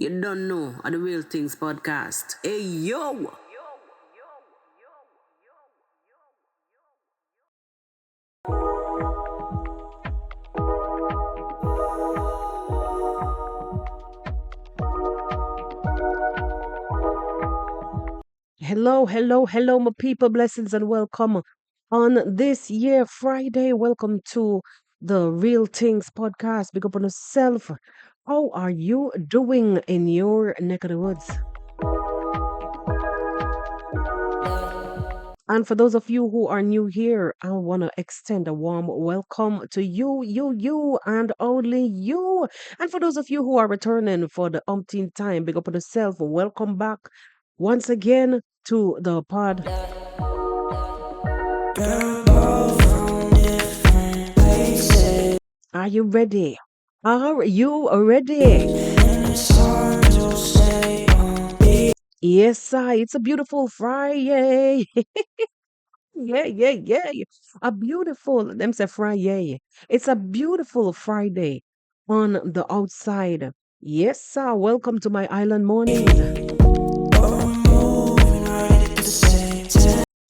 You don't know at the Real Things podcast. Hey yo! Hello, hello, hello, my people. Blessings and welcome on this year, Friday. Welcome to the Real Things podcast. Big up on yourself. How are you doing in your neck of the woods? And for those of you who are new here, I want to extend a warm welcome to you, and only you. And for those of you who are returning for the umpteenth time, big up on yourself. Welcome back once again to the pod. Are you ready? Are you ready? Yes, sir. It's a beautiful Friday. Yeah. A beautiful, them say Friday. It's a beautiful Friday on the outside. Yes, sir. Welcome to my island mornings.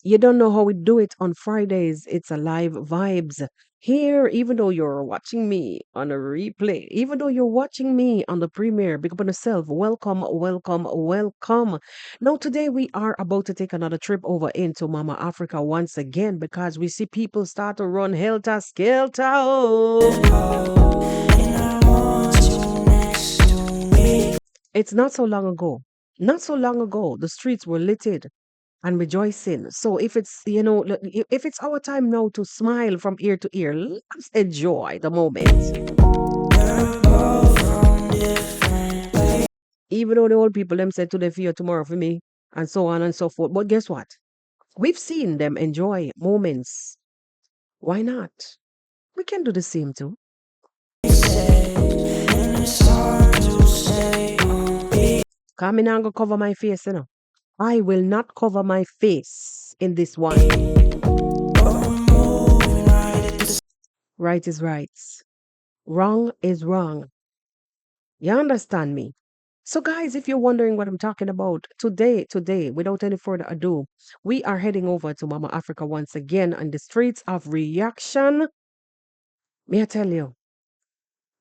You don't know how we do it on Fridays. It's a live vibes. Here, even though you're watching me on a replay, even though you're watching me on the premiere, big up on yourself. Welcome, welcome, welcome. Now, today we are about to take another trip over into Mama Africa once again because we see people start to run helter skelter. It's not so long ago. Not so long ago, the streets were littered and rejoicing. So if it's, if it's our time now to smile from ear to ear, let's enjoy the moment. Even though the old people them said today for you, tomorrow for me, and so on and so forth. But guess what? We've seen them enjoy moments. Why not? We can do the same too. Come in and go cover my face, I will not cover my face in this one. Right is right. Wrong is wrong. You understand me? So, guys, if you're wondering what I'm talking about today, without any further ado, we are heading over to Mama Africa once again on the streets of reaction. May I tell you,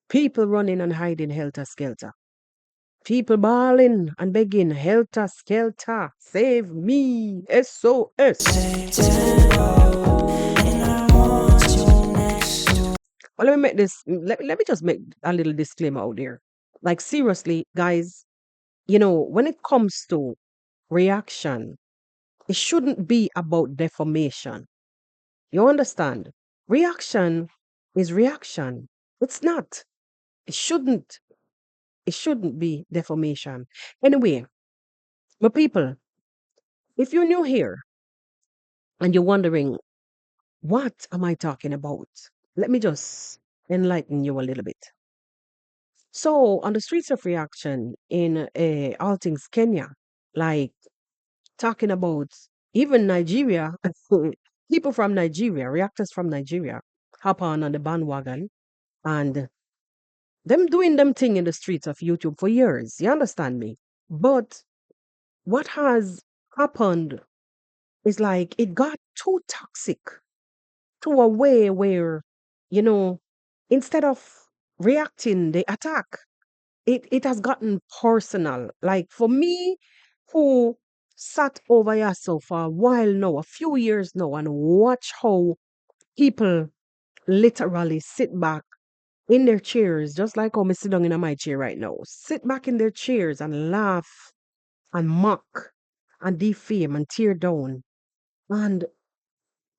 people running and hiding helter skelter. People bawling and begging helter skelter, save me, SOS. Well, let me make this. Let me just make a little disclaimer out there. Like seriously, guys, when it comes to reaction, it shouldn't be about defamation. You understand? Reaction is reaction. It's not. It shouldn't. It shouldn't be defamation. Anyway, my people, if you're new here and you're wondering, what am I talking about? Let me just enlighten you a little bit. So, on the streets of reaction in all things Kenya, like talking about even Nigeria, people from Nigeria, reactors from Nigeria, hop on the bandwagon and them doing them thing in the streets of YouTube for years. You understand me? But what has happened is like it got too toxic to a way where, you know, instead of reacting, they attack. It has gotten personal. Like for me, who sat over here so for a while now, a few years now, and watch how people literally sit back in their chairs, just like how I'm sitting down in my chair right now, sit back in their chairs and laugh and mock and defame and tear down. And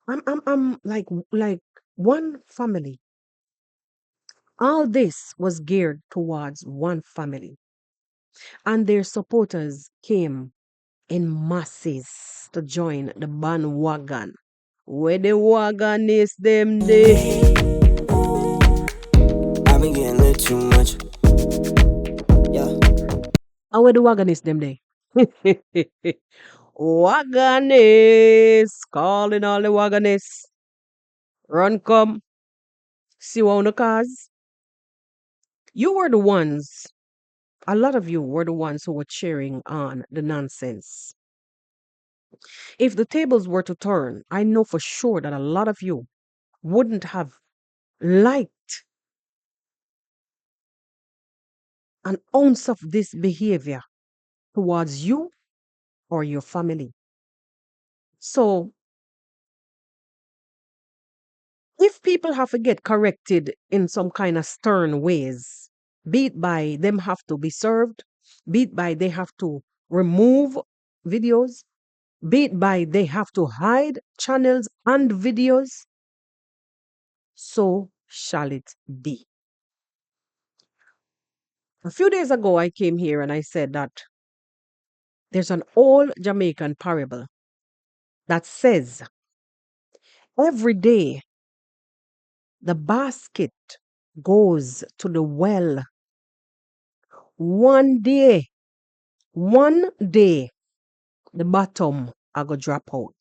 I'm like one family. All this was geared towards one family, and their supporters came in masses to join the bandwagon. Where the wagon is them day. I've been getting lit too much. Yeah. And where the wagon is them day. Wagon is calling all the wagon is. Run come. See one of the cars. You were the ones. a lot of you were the ones who were cheering on the nonsense. If the tables were to turn, I know for sure that a lot of you wouldn't have liked an ounce of this behavior towards you or your family. So, if people have to get corrected in some kind of stern ways, be it by them have to be served, be it by they have to remove videos, be it by they have to hide channels and videos, so shall it be. A few days ago, I came here and I said that there's an old Jamaican parable that says every day the basket goes to the well. One day, one day, the bottom I go drop out.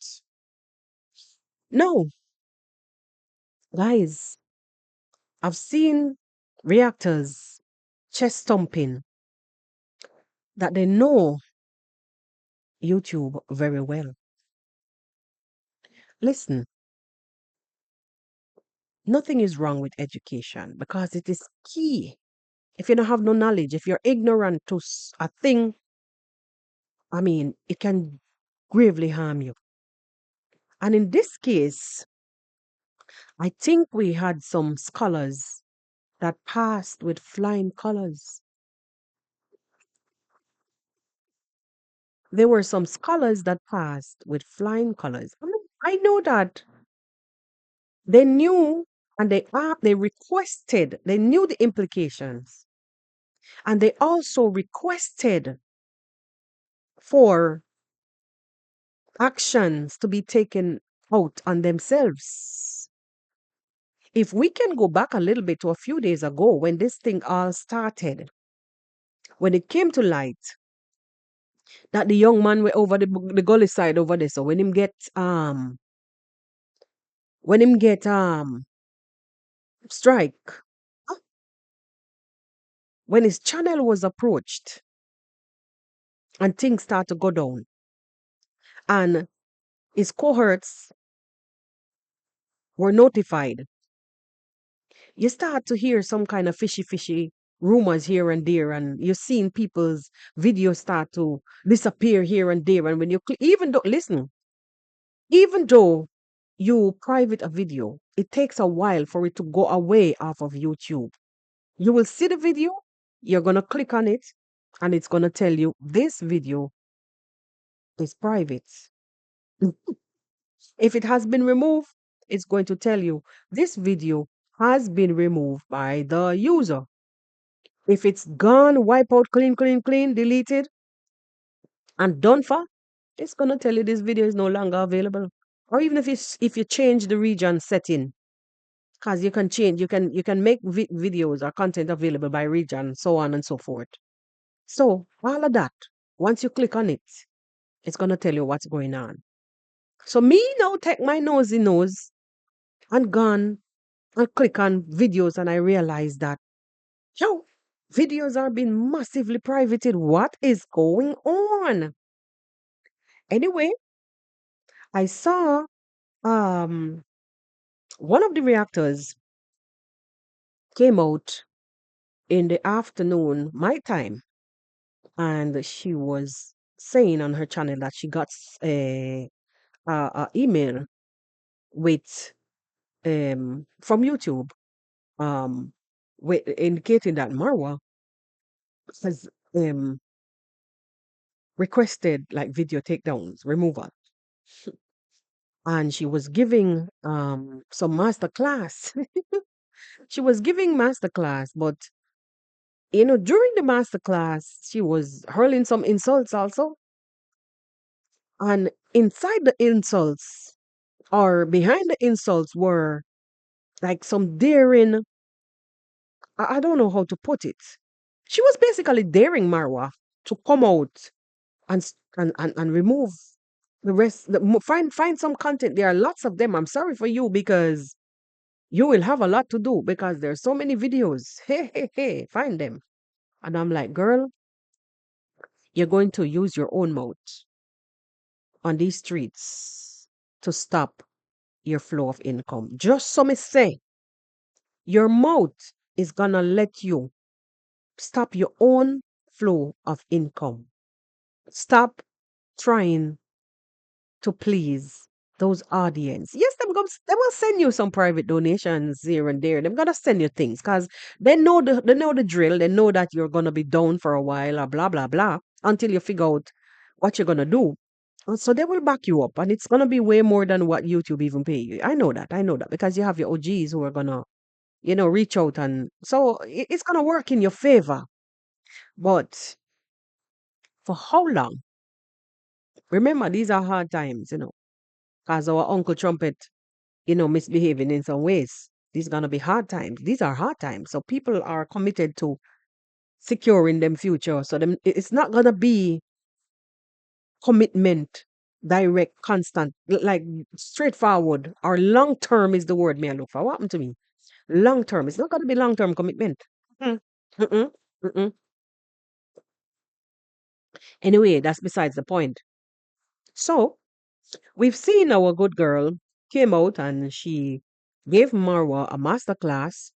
No, guys, I've seen reactors chest thumping that they know YouTube very well. Listen, nothing is wrong with education because it is key. If you don't have no knowledge, if you're ignorant to a thing, I mean, it can gravely harm you. And in this case, I think we had some scholars that passed with flying colors. There were some scholars that passed with flying colors. I mean, I know that they knew and they requested, they knew the implications, and they also requested for actions to be taken out on themselves. If we can go back a little bit to a few days ago when this thing all started, when it came to light that the young man were over the gully side over there, so when him get strike, when his channel was approached and things start to go down, and his cohorts were notified, you start to hear some kind of fishy rumors here and there, and you're seeing people's videos start to disappear here and there. And when you even though listen, even though you private a video, it takes a while for it to go away off of YouTube. You will see the video, you're gonna click on it, and it's gonna tell you this video is private. If it has been removed, it's going to tell you this video has been removed by the user. If it's gone, wipe out, clean, deleted, and done for, it's gonna tell you this video is no longer available. Or even if you change the region setting, because you can change, you can make videos or content available by region, so on and so forth. So all of that, once you click on it, it's gonna tell you what's going on. So me now take my nosy nose and gone and click on videos, and I realize that yo, videos are being massively privated. What is going on? Anyway, I saw um one of the reactors came out in the afternoon my time, and she was saying on her channel that she got a email with from YouTube with indicating that Marwa has requested like video takedowns removal, and she was giving some master class. She was giving master class, but during the master class she was hurling some insults also, and inside the insults or behind the insults were like some daring, I don't know how to put it. She was basically daring Marwa to come out and remove the rest. Find some content. There are lots of them. I'm sorry for you because you will have a lot to do because there's so many videos. Hey, find them. And I'm like, girl, you're going to use your own mouth on these streets to stop your flow of income. Just so me say, your mouth is gonna let you stop your own flow of income. Stop trying to please those audience. Yes, they will send you some private donations here and there. They're gonna send you things because they know the drill. They know that you're gonna be down for a while or blah blah blah until you figure out what you're gonna do. And so they will back you up, and it's gonna be way more than what YouTube even pay you. I know that. I know that because you have your OGs who are gonna reach out, and so it's gonna work in your favor. But for how long? Remember, these are hard times, because our Uncle Trumpet misbehaving in some ways. These are gonna be hard times. These are hard times. So people are committed to securing them future. So it's not gonna be commitment, direct, constant, like straightforward or long term is the word me I look for. What happened to me? Long term. It's not gonna be long term commitment. Mm. Mm-mm. Mm-mm. Anyway, that's besides the point. So we've seen our good girl came out and she gave Marwa a master class.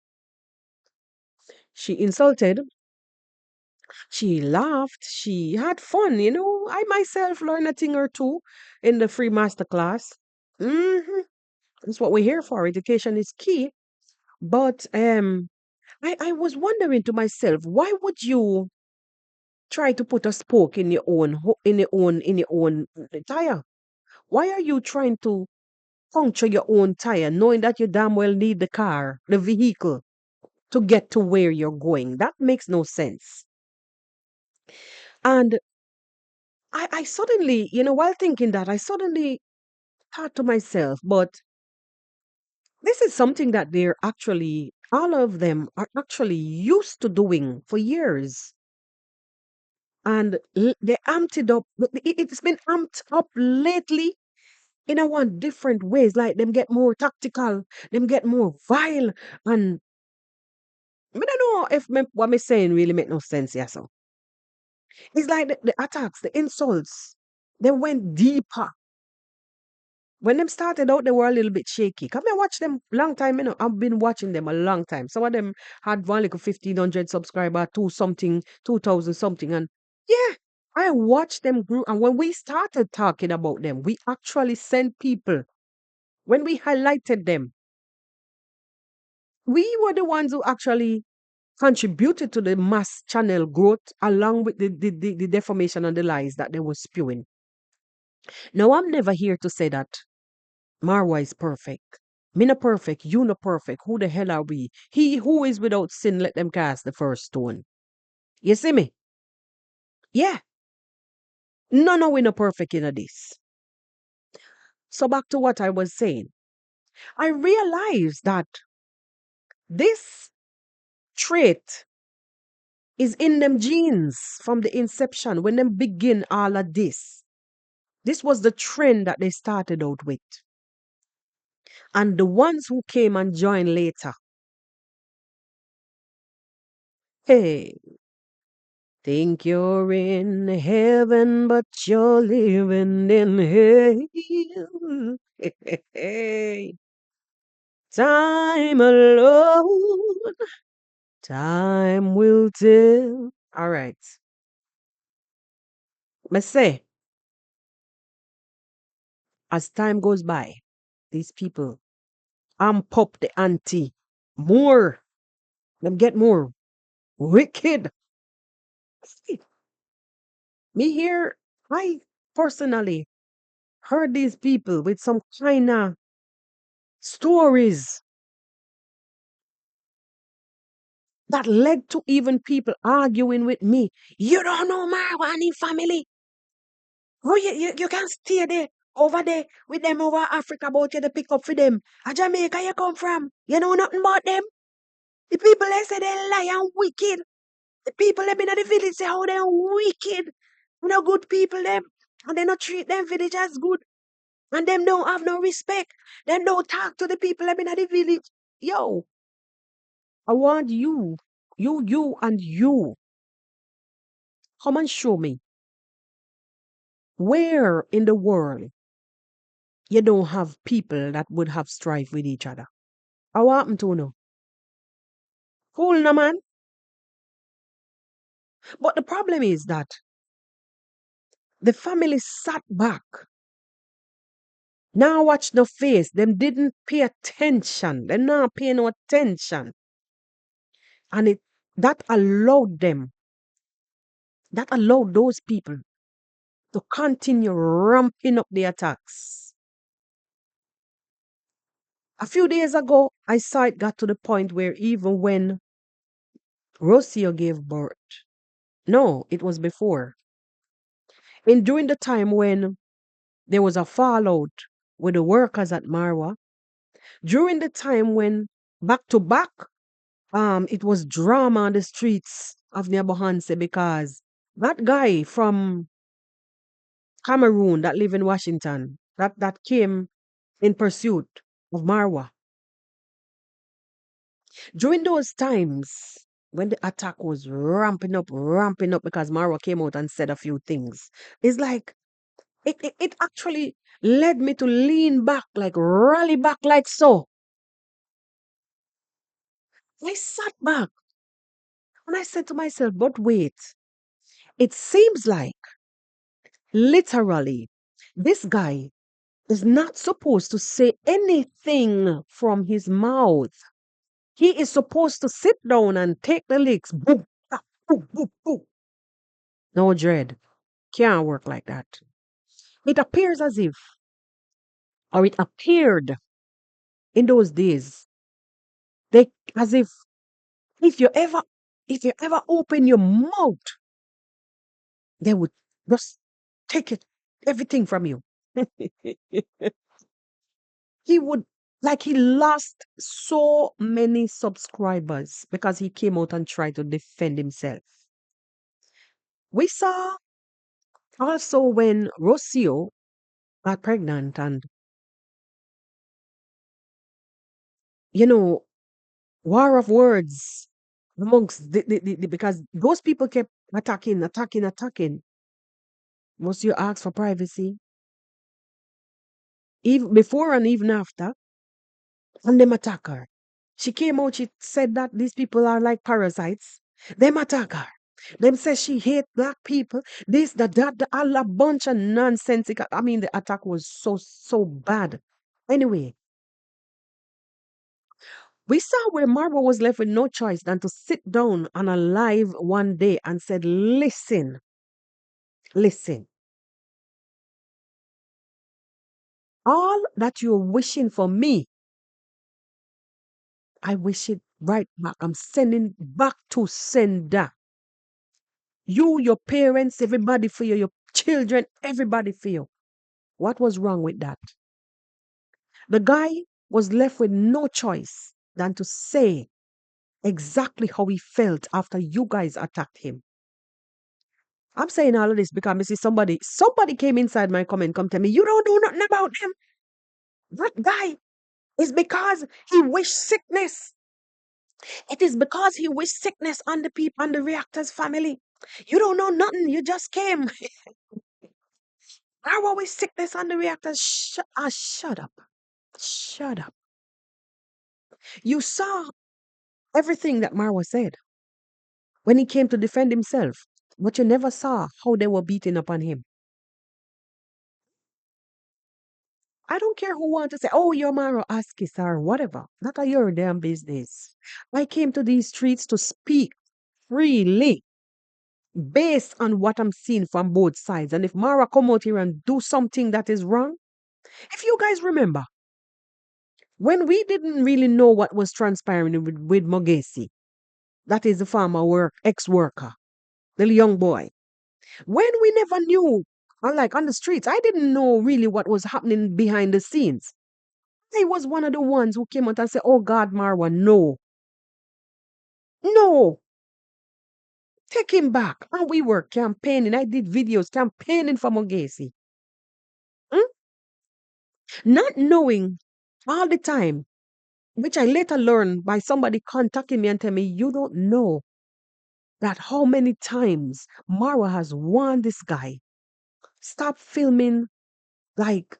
She insulted. She laughed. She had fun. I myself learned a thing or two in the free masterclass. That's what we're here for. Education is key. But I was wondering to myself, why would you try to put a spoke in your own in your own tire? Why are you trying to puncture your own tire, knowing that you damn well need the car, the vehicle, to get to where you're going? That makes no sense. And I suddenly, while thinking that, I suddenly thought to myself, but this is something that all of them are actually used to doing for years. And they amped it up. It's been amped up lately in a one different ways. Like them get more tactical, them get more vile. And I don't know if what I'm saying really make no sense. Yeah, so it's like the attacks, the insults, they went deeper. When them started out, they were a little bit shaky. Come and watch them long time, I've been watching them a long time. Some of them had one like a 1,500 subscriber, two something, 2,000 something. And yeah, I watched them grow. And when we started talking about them, we actually sent people. When we highlighted them, we were the ones who actually contributed to the mass channel growth along with the defamation and the lies that they were spewing. Now, I'm never here to say that Marwa is perfect. Me no perfect, you no perfect. Who the hell are we? He who is without sin, let them cast the first stone. You see me? Yeah. None of we no perfect in this. So back to what I was saying. I realized that this trait is in them genes from the inception when them begin all of this. This was the trend that they started out with. And the ones who came and joined later, hey, think you're in heaven, but you're living in hell. Hey, time alone, time will tell. All right. Let's say, as time goes by, these people amp up the ante more. Them get more wicked. See, me here, I personally heard these people with some kind of stories that led to even people arguing with me. You don't know Marwani family. Oh, you can stay there, over there, with them over Africa, about you to pick up for them. A Jamaica you come from. You know nothing about them. The people they say they lie and wicked. The people them in the village say how they wicked. No good people them. And they not treat them village as good. And them don't have no respect. Them don't talk to the people them in the village. Yo, I want you, and you, come and show me. Where in the world you don't have people that would have strife with each other? How happened to no? Cool, no man. But the problem is that the family sat back. Now watch the face. Them didn't pay attention. They not pay no attention. And it that allowed them, that allowed those people to continue ramping up the attacks. A few days ago, I saw it got to the point where even when Rocio gave birth, no, it was before. And during the time when there was a fallout with the workers at Marwa, during the time when back to back, it was drama on the streets of Nyabohanse because that guy from Cameroon that live in Washington, that came in pursuit of Marwa. During those times when the attack was ramping up because Marwa came out and said a few things, it's like it actually led me to lean back, like rally back like so. I sat back and I said to myself, but wait, it seems like literally this guy is not supposed to say anything from his mouth. He is supposed to sit down and take the licks. Boom, ah, boom, boom, boom. No dread. Can't work like that. It appears as if, or it appeared in those days, they as if you ever if you ever open your mouth, they would just take it everything from you. He would like he lost so many subscribers because he came out and tried to defend himself. We saw also when Rocio got pregnant and you know war of words amongst because those people kept attacking. Rocio asked for privacy even before and even after, and them attack her. She came out, she said that these people are like parasites. Them attack her. Them say she hate black people. This, that, all a bunch of nonsense. I mean, the attack was so bad. Anyway, we saw where Marwa was left with no choice than to sit down on a live one day and said, listen, all that you're wishing for me, I wish it right back. I'm sending back to sender. You, your parents, everybody for you, your children, everybody for you. What was wrong with that? The guy was left with no choice than to say exactly how he felt after you guys attacked him. I'm saying all of this because I see somebody came inside my comment, come tell me, you don't know nothing about him. That guy is because he wished sickness. It is because he wished sickness on the people, on the reactor's family. You don't know nothing. You just came. I wish sickness on the reactors. Shut up. Shut up. You saw everything that Marwa said when he came to defend himself, but you never saw how they were beating up on him. I don't care who wants to say, oh, you're Marwa Askis or whatever. Not a your damn business. I came to these streets to speak freely based on what I'm seeing from both sides. And if Mara come out here and do something that is wrong, if you guys remember, when we didn't really know what was transpiring with Mogesi, that is the farmer ex-worker, the young boy. When we never knew, unlike on the streets, I didn't know really what was happening behind the scenes. I was one of the ones who came out and said, oh God, Marwa, no. No, take him back. And we were campaigning. I did videos campaigning for Mogesi. Hmm? Not knowing all the time, which I later learned by somebody contacting me and telling me, you don't know that how many times Marwa has warned this guy Stop filming like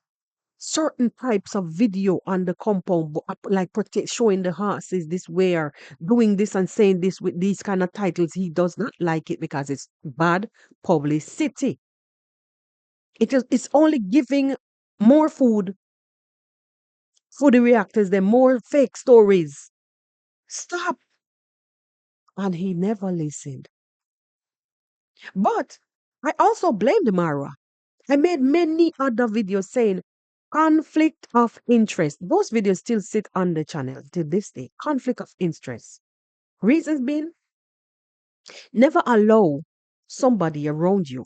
certain types of video on the compound, like protect, showing the horses this way or doing this and saying this with these kind of titles. He does not like it because it's bad publicity. It's only giving more food for the reactors, then more fake stories. Stop. And he never listened. But I also blamed Mara. I made many other videos saying conflict of interest. Those videos still sit on the channel till this day. Conflict of interest. Reasons being, never allow somebody around you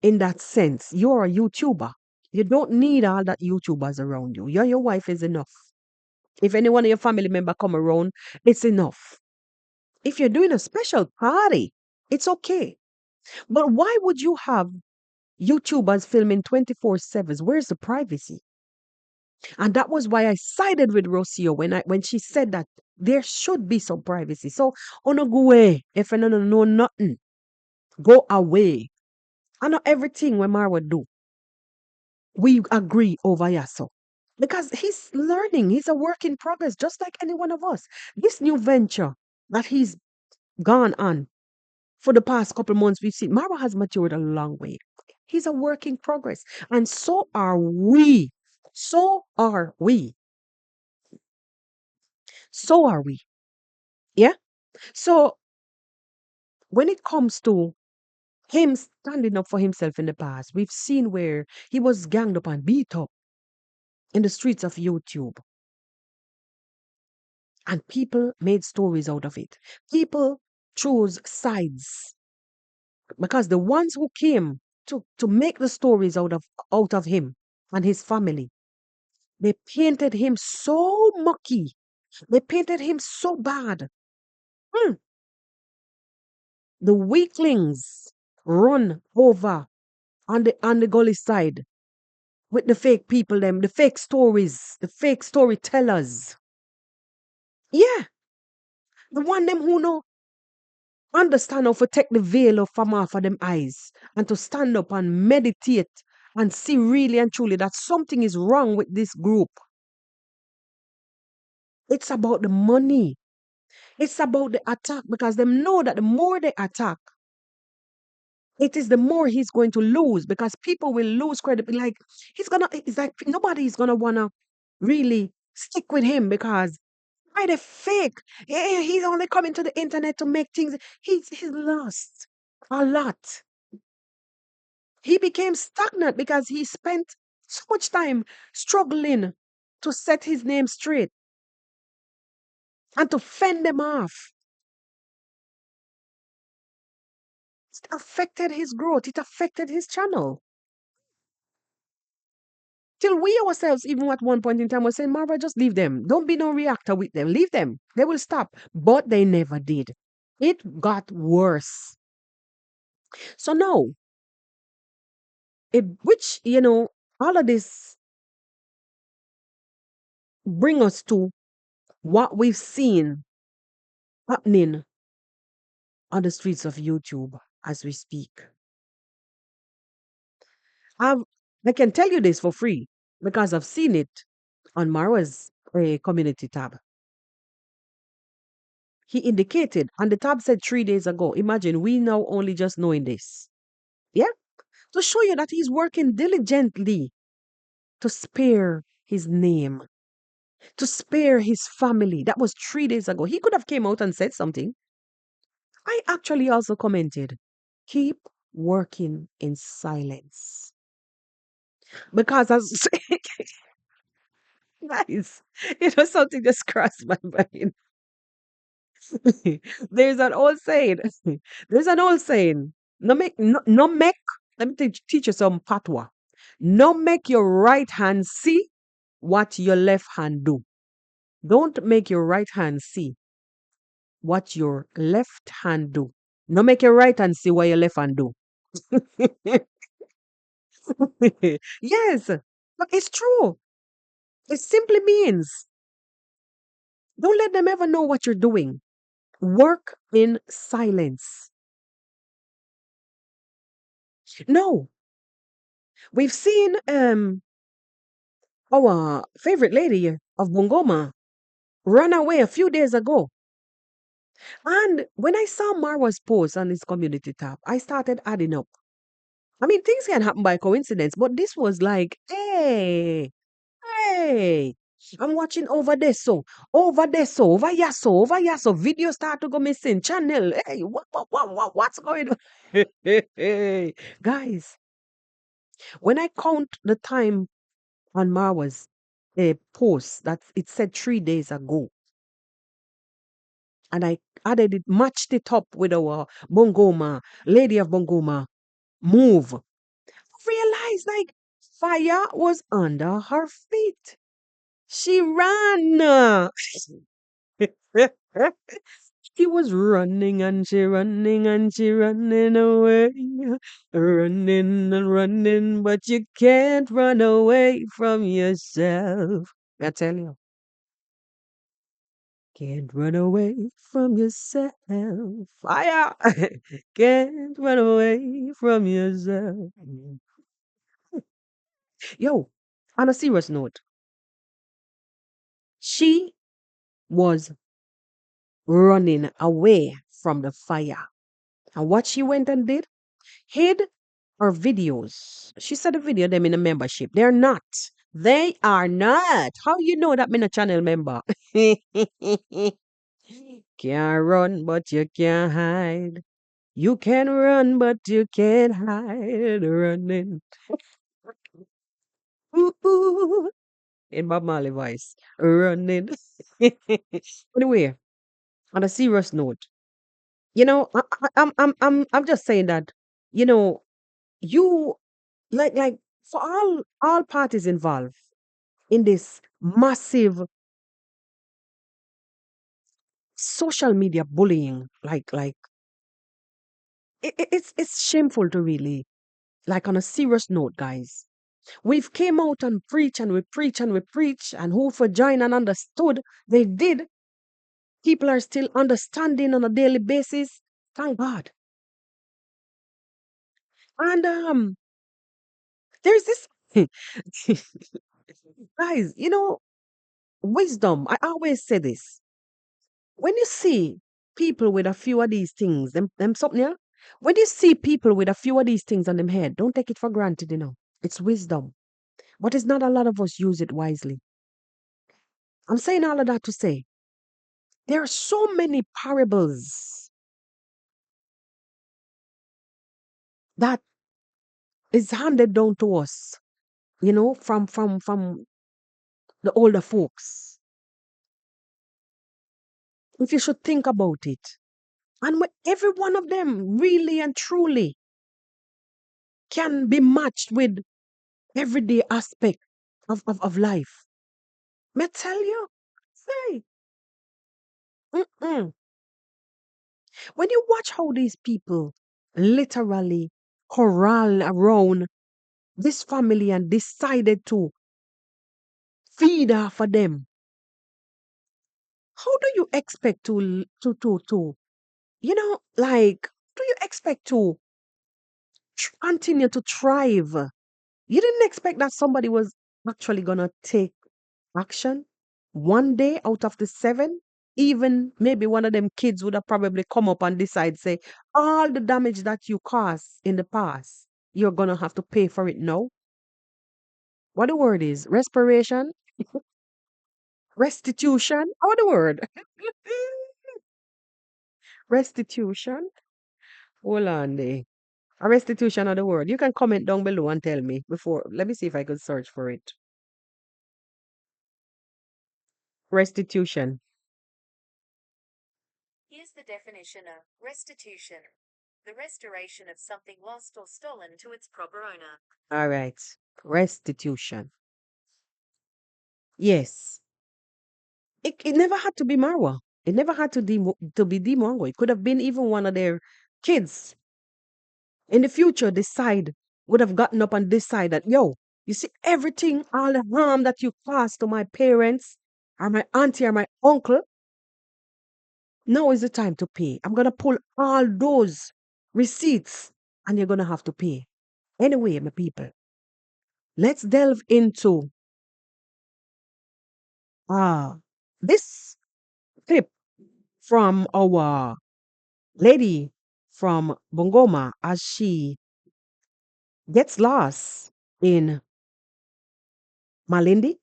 in that sense. You're a YouTuber. You don't need all that YouTubers around you. Your wife is enough. If any one of your family member come around, it's enough. If you're doing a special party, it's okay. But why would you have YouTubers filming 24/7? Where's the privacy? And that was why I sided with Rocio when she said that there should be some privacy. So on a go away. If you don't know nothing, go away. I know everything when Marwa do. We agree over Yaso. Because he's learning. He's a work in progress, just like any one of us. This new venture that he's gone on for the past couple months, we've seen Marwa has matured a long way. He's a work in progress. And so are we. So are we. So are we. Yeah? So when it comes to him standing up for himself in the past, we've seen where he was ganged up and beat up in the streets of YouTube. And people made stories out of it. People chose sides because the ones who came to make the stories out of him and his family, they painted him so mucky. They painted him so bad. Hmm. The weaklings run over on the gully side with the fake people, them, the fake stories, the fake storytellers. Yeah, the one them who know understand how to take the veil from off of them eyes and to stand up and meditate and see really and truly that something is wrong with this group. It's about the money. It's about the attack because them know that the more they attack, it is the more he's going to lose because people will lose credit. Like it's like nobody's gonna wanna really stick with him because why the fake? Yeah, he's only coming to the internet to make things. He's lost a lot. He became stagnant because he spent so much time struggling to set his name straight and to fend them off. It affected his growth. It affected his channel. Till we ourselves, even at one point in time, were saying, Marva, just leave them. Don't be no reactor with them. Leave them. They will stop. But they never did. It got worse. So now, all of this bring us to what we've seen happening on the streets of YouTube as we speak. I've, I can tell you this for free because I've seen it on Marwa's community tab. He indicated, and the tab said 3 days ago. Imagine we now only just knowing this. Yeah? To show you that he's working diligently to spare his name, to spare his family. That was 3 days ago. He could have came out and said something. I actually also commented, keep working in silence. Because as nice, something just crossed my mind. There's an old saying. There's an old saying. No make no make. Let me teach you some patwa. No make your right hand see what your left hand do. Don't make your right hand see what your left hand do. No make your right hand see what your left hand do. Yes, but it's true. It simply means don't let them ever know what you're doing. Work in silence. No, We've seen our favorite lady of Bungoma run away a few days ago. And when I saw Marwa's post on his community tab, I started adding up. I mean, things can happen by coincidence, but this was like, hey, I'm watching over there, so, over here, so, video start to go missing, channel, hey, what's going on? Hey, guys, when I count the time on Marwa's post that it said 3 days ago, and I added it, matched it up with our Bongoma, Lady of Bongoma move, realized like fire was under her feet. She ran. She was running and she running and she running away. Running and running, but you can't run away from yourself. I tell you, can't run away from yourself. Fire! Can't run away from yourself. Yo, on a serious note, she was running away from the fire. And what she went and did, hid her videos. She said the video them in a membership. They're not. They are not. How you know that I'm a channel member? Can't run, but you can't hide. You can run, but you can't hide. Running. Ooh, ooh, in Bob Marley voice. Running. Anyway, on a serious note, I'm just saying that, you know, you like for all parties involved in this massive social media bullying, it's shameful to really, like, on a serious note, guys. We've came out and preach and we preach and we preach, and who for join and understood they did. People are still understanding on a daily basis. Thank God. And there's this guys, wisdom. I always say this. When you see people with a few of these things, them something, yeah? When you see people with a few of these things on them head, don't take it for granted. It's wisdom. But it's not a lot of us use it wisely. I'm saying all of that to say there are so many parables that is handed down to us, from the older folks. If you should think about it. And every one of them really and truly can be matched with everyday aspect of life. May I tell you? Say, mm-mm. When you watch how these people literally corral around this family and decided to feed off of them, how do you expect like, do you expect to continue to thrive? You didn't expect that somebody was actually gonna take action one day out of the seven. Even maybe one of them kids would have probably come up and decide, say, all the damage that you caused in the past, you're gonna have to pay for it now. What the word is? Respiration, restitution. What the word? Restitution. Hold on there. A restitution of the word. You can comment down below and tell me before. Let me see if I could search for it. Restitution. Here's the definition of restitution: the restoration of something lost or stolen to its proper owner. All right. Restitution. Yes. It never had to be Marwa. It never had to be Dimongo. It could have been even one of their kids in the future would have gotten up and decided, yo, you see everything, all the harm that you caused to my parents or my auntie or my uncle, now is the time to pay. I'm gonna pull all those receipts and you're gonna have to pay. Anyway, my people, let's delve into uh this clip from our lady from Bungoma as she gets lost in Malindi.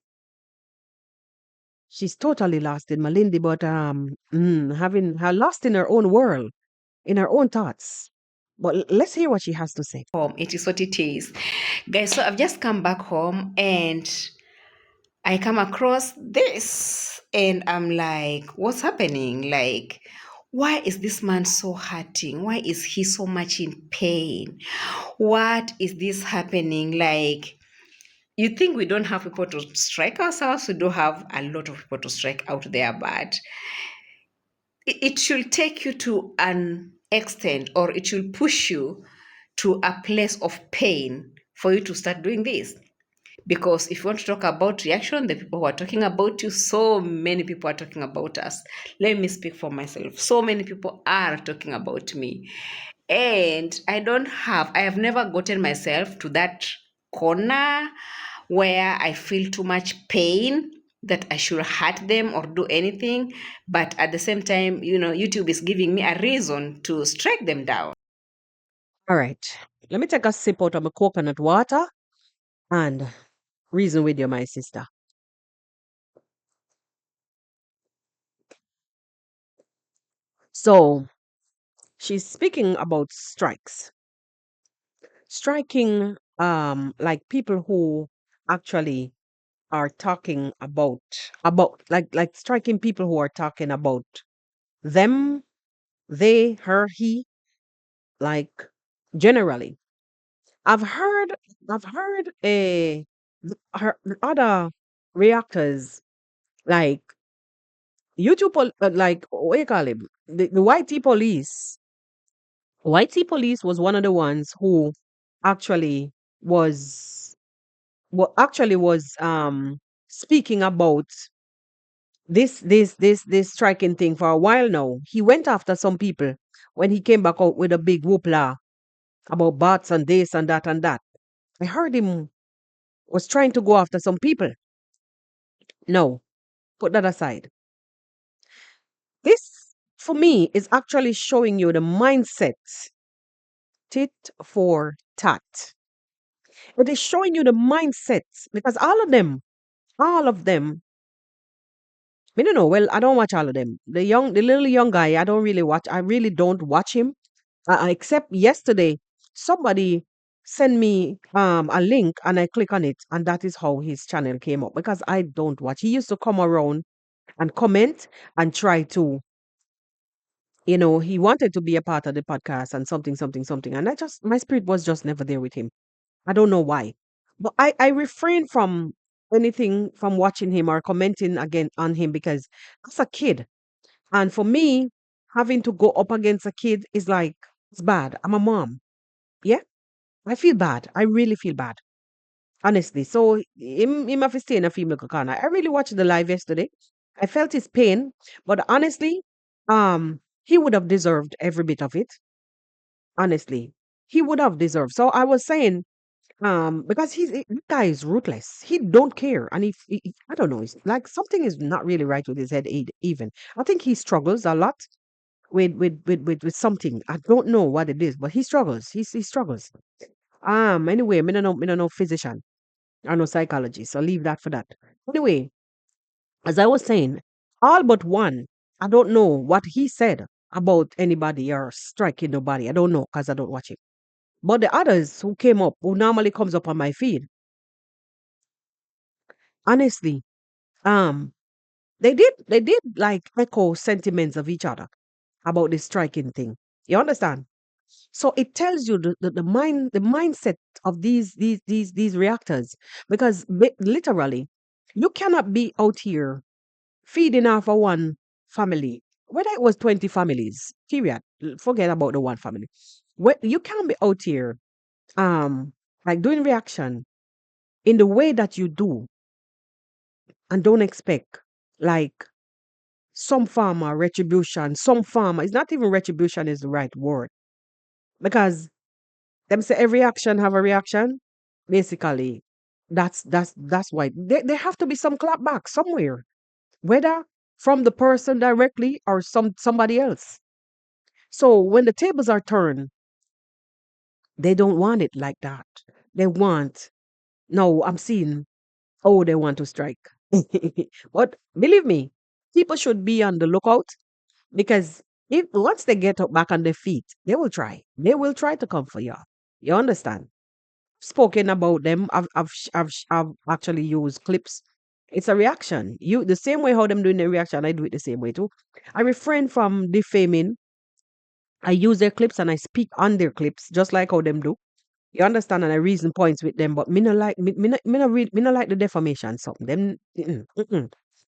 She's totally lost in Malindi, but having her lost in her own world, in her own thoughts. But let's hear what she has to say. Home. It is what it is. Guys, so I've just come back home and I come across this and I'm like, what's happening? Like, why is this man so hurting? Why is he so much in pain? What is this happening? Like, you think we don't have people to strike ourselves? We do have a lot of people to strike out there, but it should take you to an extent or it should push you to a place of pain for you to start doing this. Because if you want to talk about reaction, the people who are talking about you, so many people are talking about us. Let me speak for myself. So many people are talking about me. And I have never gotten myself to that corner where I feel too much pain that I should hurt them or do anything. But at the same time, YouTube is giving me a reason to strike them down. All right. Let me take a sip out of my coconut water and reason with you, my sister. So she's speaking about strikes. Striking like people who actually are talking about like striking people who are talking about them, they, her, he, like generally. I've heard I've heard her other reactors like like what you call him? The YT police. YT police was one of the ones who actually was speaking about this striking thing for a while now. He went after some people when he came back out with a big whoopla about bots and this and that and that. I heard him was trying to go after some people. No, put that aside. This, for me, is actually showing you the mindset, tit for tat. It is showing you the mindset because all of them, I don't know. Well, I don't watch all of them. The little young guy, I don't really watch. I really don't watch him. Except yesterday, somebody sent me a link and I click on it, and that is how his channel came up because I don't watch. He used to come around and comment and try to, he wanted to be a part of the podcast and something, something, something. And my spirit was just never there with him. I don't know why. But I refrain from anything from watching him or commenting again on him because as a kid, and for me, having to go up against a kid is like, it's bad. I'm a mom. Yeah, I feel bad. I really feel bad. Honestly. So him have to stay in a female corner. I really watched the live yesterday. I felt his pain, but honestly, he would have deserved every bit of it. Honestly. He would have deserved. So I was saying, because this guy is ruthless. He don't care. And if I don't know, it's like something is not really right with his head even. I think he struggles a lot with something. I don't know what it is, but he struggles. He struggles. Anyway, me no know physician. I know psychology, so leave that for that. Anyway, as I was saying, all but one, I don't know what he said about anybody or striking nobody. I don't know because I don't watch it. But the others who came up, who normally comes up on my feed, honestly, um, they did like echo sentiments of each other about this striking thing. You understand? So it tells you the mindset of these reactors because literally you cannot be out here feeding off of one family, whether it was 20 families, period. Forget about the one family. You can't be out here like doing reaction in the way that you do and don't expect like some form of retribution, some form, it's not even retribution is the right word. Because them say every action have a reaction, basically. That's why there have to be some clapback somewhere, whether from the person directly or somebody else. So when the tables are turned, they don't want it like that. They want, no, I'm seeing, oh, they want to strike. But believe me, people should be on the lookout, because if once they get up back on their feet, they will try. They will try to come for you. You understand? Spoken about them. I've actually used clips. It's a reaction. You the same way how them doing the reaction, I do it the same way too. I refrain from defaming. I use their clips and I speak on their clips, just like how them do. You understand? And I reason points with them, but me no like the defamation something. Them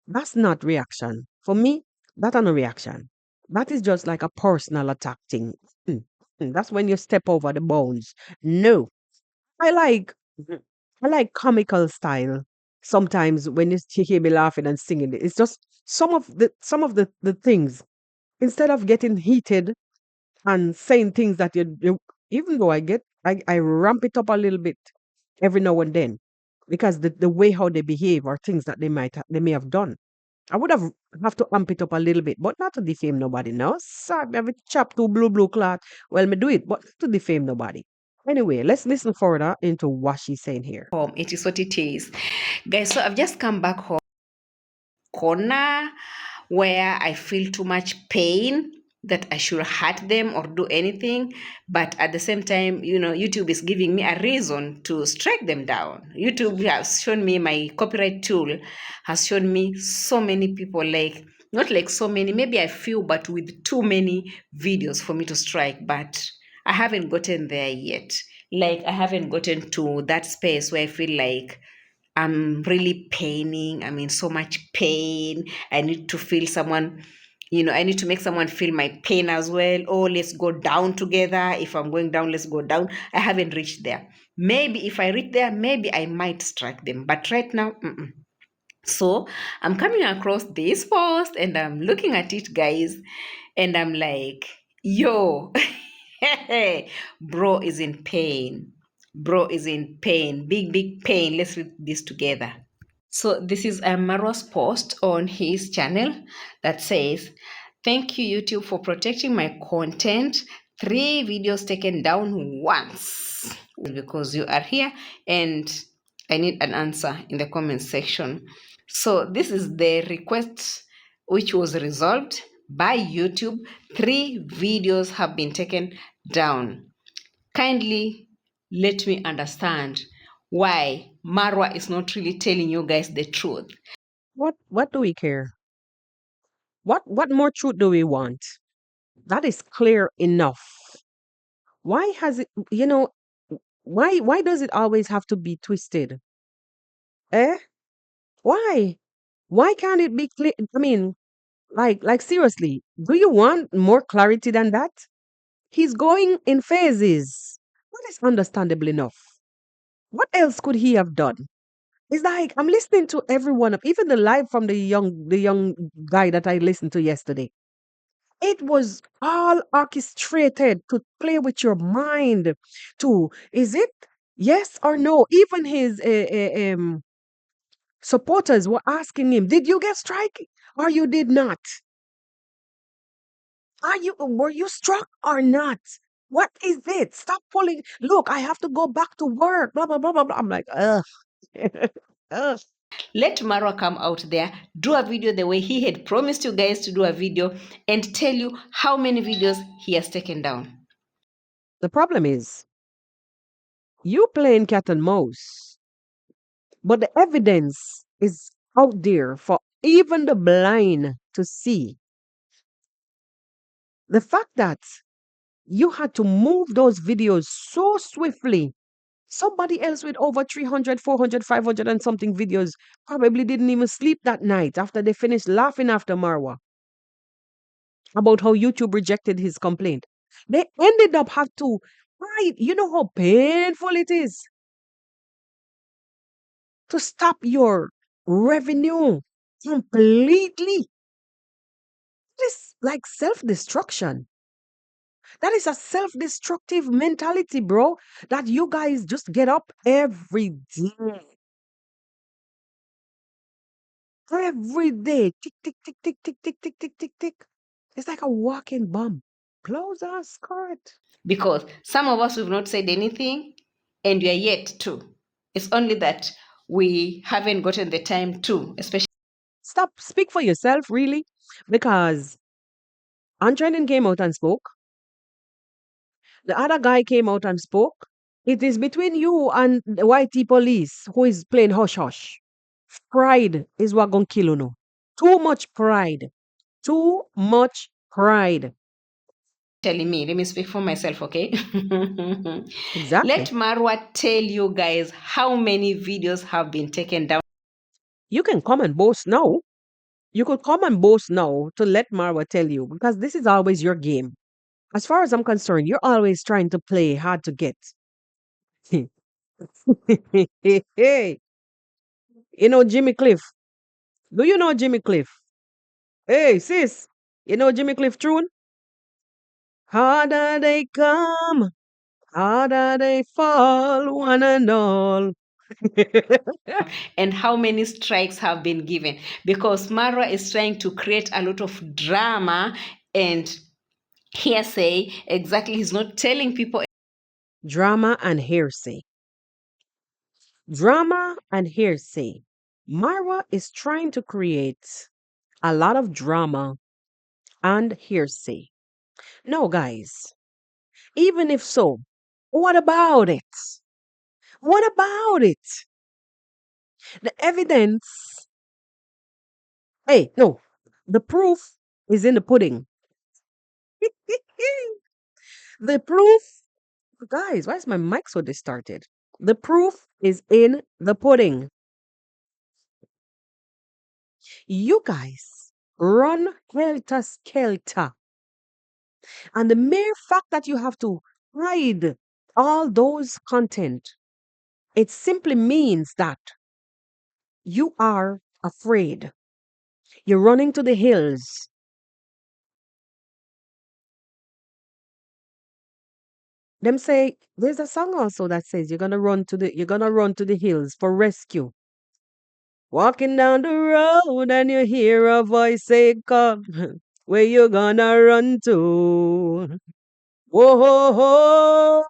that's not reaction. For me, that are no reaction. That is just like a personal attack thing. That's when you step over the bounds. No. I like Mhm. I like comical style. Sometimes when you hear me laughing and singing, it's just some of the things. Instead of getting heated and saying things that you even though I ramp it up a little bit every now and then, because the way how they behave or things that they may have done. I would have to amp it up a little bit, but not to defame nobody. No, so I have a chap to blue cloth. Well, me do it, but not to defame nobody. Anyway, let's listen further into what she's saying here. Home. It is what it is. Guys, so I've just come back home. Corner where I feel too much pain that I should hurt them or do anything. But at the same time, YouTube is giving me a reason to strike them down. YouTube has shown me, my copyright tool has shown me so many people, like, not like so many, maybe a few, but with too many videos for me to strike. But I haven't gotten there yet. Like, I haven't gotten to that space where I feel like I'm really paining. I'm in so much pain. I need to feel someone, I need to make someone feel my pain as well. Oh, let's go down together. If I'm going down, let's go down. I haven't reached there. Maybe if I reach there, maybe I might strike them. But right now, mm-mm. So I'm coming across this post and I'm looking at it, guys, and I'm like, yo, bro is in pain. Bro is in pain. Big, big pain. Let's read this together. So this is Iammarwa's post on his channel that says, "Thank you, YouTube, for protecting my content. 3 videos taken down once. Because you are here and I need an answer in the comment section." So this is the request which was resolved by YouTube. 3 videos have been taken down. Kindly let me understand why Marwa is not really telling you guys the truth. What do we care? What more truth do we want? That is clear enough. Why has it, why does it always have to be twisted? Eh? Why? Why can't it be clear? I mean, like seriously, do you want more clarity than that? He's going in phases. That is understandable enough. What else could he have done? It's like I'm listening to every one of, even the live from the young guy that I listened to yesterday. It was all orchestrated to play with your mind. To is it yes or no? Even his supporters were asking him, "Did you get strike or you did not? Were you struck or not? What is it? Stop pulling. Look, I have to go back to work. Blah blah blah blah blah." I'm like, ugh. Ugh. Let Marwa come out there, do a video the way he had promised you guys to do a video, and tell you how many videos he has taken down. The problem is you playing cat and mouse, but the evidence is out there for even the blind to see. The fact that you had to move those videos so swiftly. Somebody else with over 300, 400, 500 and something videos probably didn't even sleep that night after they finished laughing after Marwa about how YouTube rejected his complaint. They ended up have to fight. You know how painful it is to stop your revenue completely. This like self-destruction. That is a self-destructive mentality, bro. That you guys just get up every day Every day, tick, tick, tick, tick, tick, tick, tick, tick, tick, tick. It's like a walking bomb. Blows our skirt. because some of us have not said anything and we are yet to. It's only that we haven't gotten the time to, especially. Stop, speak for yourself, really, because Untrending came out and spoke. The other guy came out and spoke. It is between you and the YT police who is playing hush hush. Pride is what gonna kill you now. Too much pride. Too much pride. Telling me, let me speak for myself, okay? Let Exactly. Marwa tell you guys how many videos have been taken down. You can come and boast now. You could come and boast now to let Marwa tell you because this is always your game. As far as I'm concerned, you're always trying to play hard to get. Hey, you know Jimmy Cliff. Do you know Jimmy Cliff? Hey, sis, you know Jimmy Cliff tune? Harder they come, harder they fall, one and all. And how many strikes have been given, because Marwa is trying to create a lot of drama and hearsay. Exactly, he's not telling people. Drama and hearsay. Drama and hearsay. Marwa is trying to create a lot of drama and hearsay. No, guys, even if so, what about it? What about it? The evidence, hey, no, the proof is in the pudding. The proof, guys, why is my mic so distorted? The proof is in the pudding. You guys run helter skelter. And the mere fact that you have to hide all those content, it simply means that you are afraid. You're running to the hills. Them say there's a song also that says you're gonna run to the hills for rescue. Walking down the road and you hear a voice say, "Come, where you gonna run to?" Whoa, ho, ho.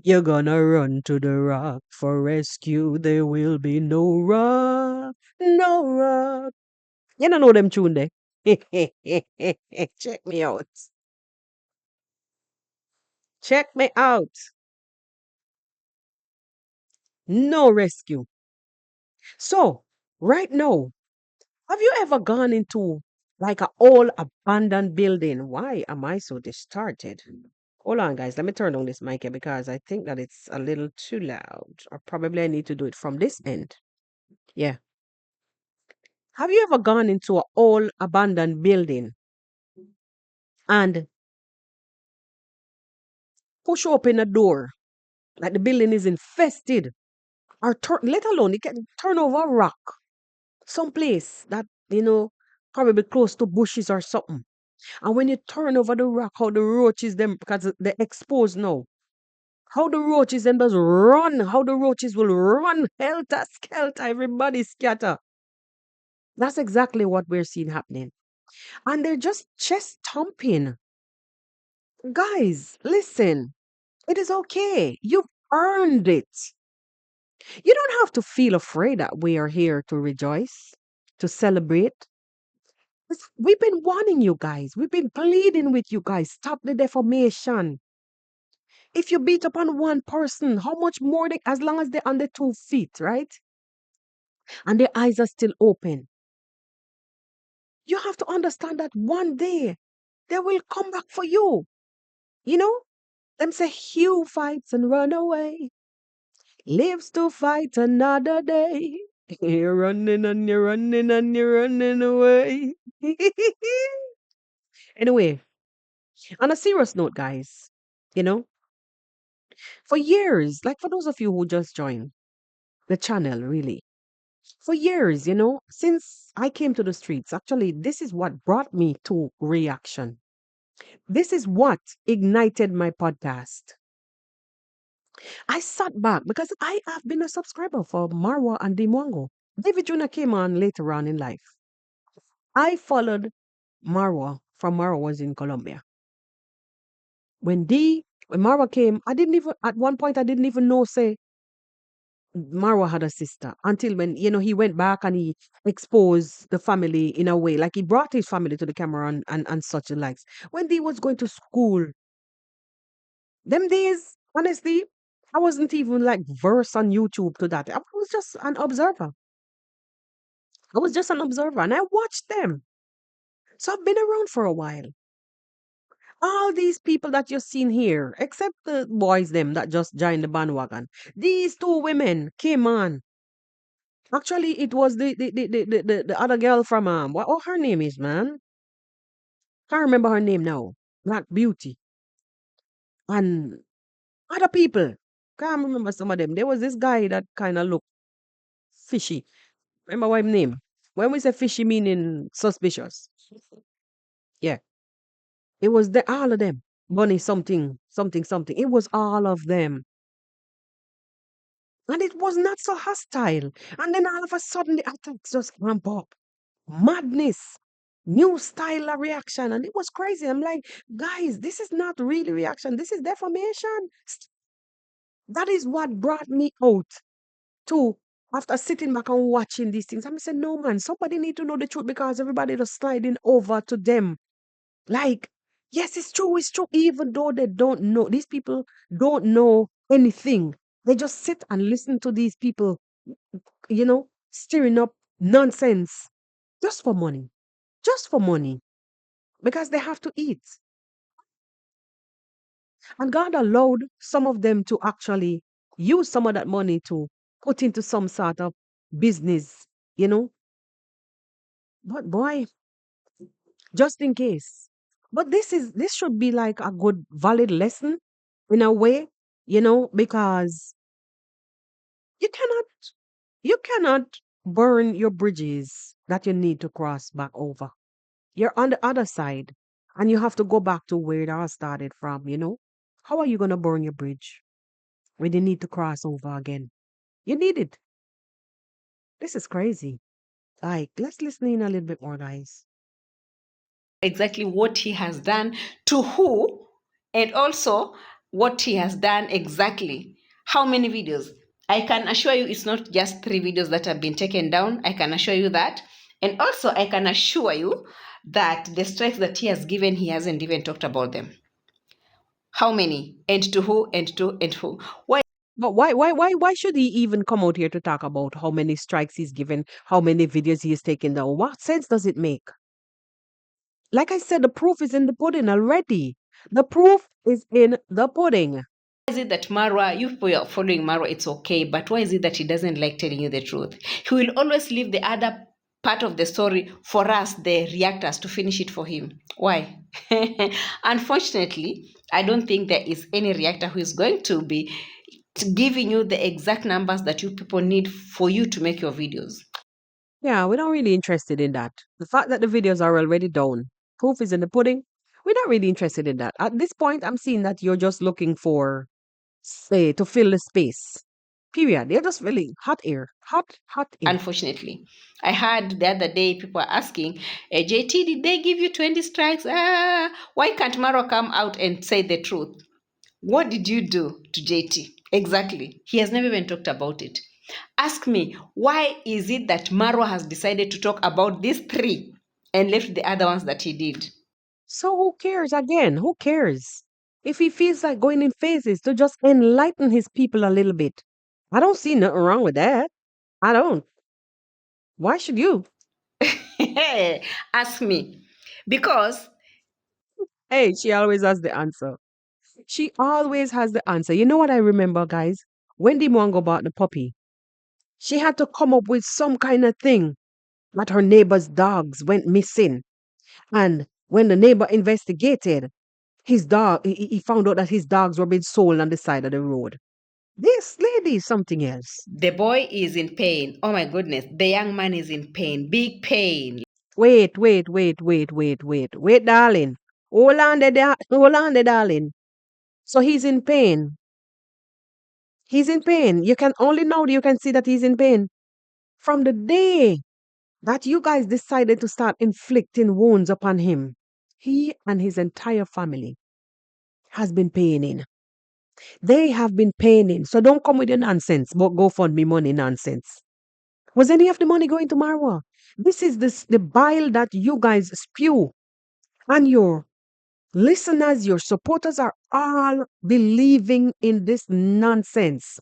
You're gonna run to the rock for rescue. There will be no rock, no rock. You don't know them tune there. Check me out. Check me out. No rescue. So, right now, have you ever gone into like a old abandoned building? Why am I so distorted? Hold on, guys. Let me turn on this mic here because I think that it's a little too loud. Or probably I need to do it from this end. Yeah. Have you ever gone into an old abandoned building and push open a door like the building is infested, or let alone it can turn over a rock, someplace that probably close to bushes or something. And when you turn over the rock, how the roaches them because they're exposed now. How the roaches them just run, how the roaches will run helter skelter, everybody scatter. That's exactly what we're seeing happening. And they're just chest thumping. Guys, listen, it is okay. You've earned it. You don't have to feel afraid that we are here to rejoice, to celebrate. We've been warning you guys. We've been pleading with you guys. Stop the defamation. If you beat upon one person, how much more as long as they're on their 2 feet, right? And their eyes are still open. You have to understand that one day they will come back for you. You know? Them say, "Hugh fights and run away, lives to fight another day." You're running and you're running and you're running away. Anyway, on a serious note, guys, you know, for years, like for those of you who just joined the channel, really, for years, since I came to the streets, actually, this is what brought me to reaction. This is what ignited my podcast. I sat back because I have been a subscriber for Marwa and Dimwango. David Jr. came on later on in life. I followed Marwa from Marwa was in Colombia. When Marwa came, I didn't even at one point I didn't even know say Marwa had a sister until when he went back and he exposed the family in a way like he brought his family to the camera and such and likes. When they was going to school, them days, honestly, I wasn't even like versed on YouTube to that. I was just an observer. I was just an observer and I watched them. So I've been around for a while. All these people that you've seen here, except the boys them that just joined the bandwagon, these two women came on. Actually, it was the other girl from what her name is, man? Can't remember her name now. Black Beauty and other people. Can't remember some of them. There was this guy that kind of looked fishy. Remember what his name? When we say fishy, meaning suspicious. Yeah, it was all of them. Bunny something, something, something. It was all of them. And it was not so hostile. And then all of a sudden the attacks just ramp up. Madness. New style of reaction. And it was crazy. I'm like, guys, this is not really reaction. This is defamation. That is what brought me out to after sitting back and watching these things. I said, no man, somebody need to know the truth because everybody just sliding over to them. Like, yes, it's true, even though they don't know. These people don't know anything. They just sit and listen to these people, stirring up nonsense just for money. Just for money. Because they have to eat. And God allowed some of them to actually use some of that money to put into some sort of business, you know. But boy, just in case. But this should be like a good valid lesson in a way, because you cannot you cannot burn your bridges that you need to cross back over. You're on the other side and you have to go back to where it all started from. How are you gonna burn your bridge when you need to cross over again? You need it. This is crazy. Like, let's listen in a little bit more, guys. Exactly what he has done to who, and also what he has done exactly. How many videos? I can assure you it's not just 3 videos that have been taken down. I can assure you that. And also, I can assure you that the strikes that he has given, he hasn't even talked about them. How many? And to who? And to and who? Why? But why should he even come out here to talk about how many strikes he's given, how many videos he has taken down? What sense does it make? Like I said, the proof is in the pudding already. The proof is in the pudding. Is it that Marwa, you people are following Marwa, it's okay, but why is it that he doesn't like telling you the truth? He will always leave the other part of the story for us, the reactors, to finish it for him. Why? Unfortunately, I don't think there is any reactor who is going to be giving you the exact numbers that you people need for you to make your videos. Yeah, we're not really interested in that. The fact that the videos are already down, proof is in the pudding. We're not really interested in that. At this point, I'm seeing that you're just looking for, say, to fill the space. Period. You're just really hot air. Hot air. Unfortunately, I heard the other day people are asking, JT, did they give you 20 strikes? Why can't Marwa come out and say the truth? What did you do to JT? Exactly. He has never even talked about it. Ask me, why is it that Marwa has decided to talk about these 3 and left the other ones that he did? So who cares again? Who cares? If he feels like going in phases to just enlighten his people a little bit. I don't see nothing wrong with that. I don't. Why should you? Ask me. Because Hey, she always has the answer. She always has the answer. You know what I remember, guys? Wendy Mwango bought the puppy. She had to come up with some kind of thing that her neighbor's dogs went missing. And when the neighbor investigated, he found out that his dogs were being sold on the side of the road. This lady is something else. the boy is in pain. Oh my goodness. The young man is in pain. Big pain. Wait, darling. Hold on there, darling. So he's in pain. He's in pain. You can see that he's in pain. From the day that you guys decided to start inflicting wounds upon him, he and his entire family has been paying. They have been paying. So don't come with your nonsense, but go fund me money nonsense. Was any of the money going to Marwa? This is the bile that you guys spew. And your listeners, your supporters are all believing in this nonsense.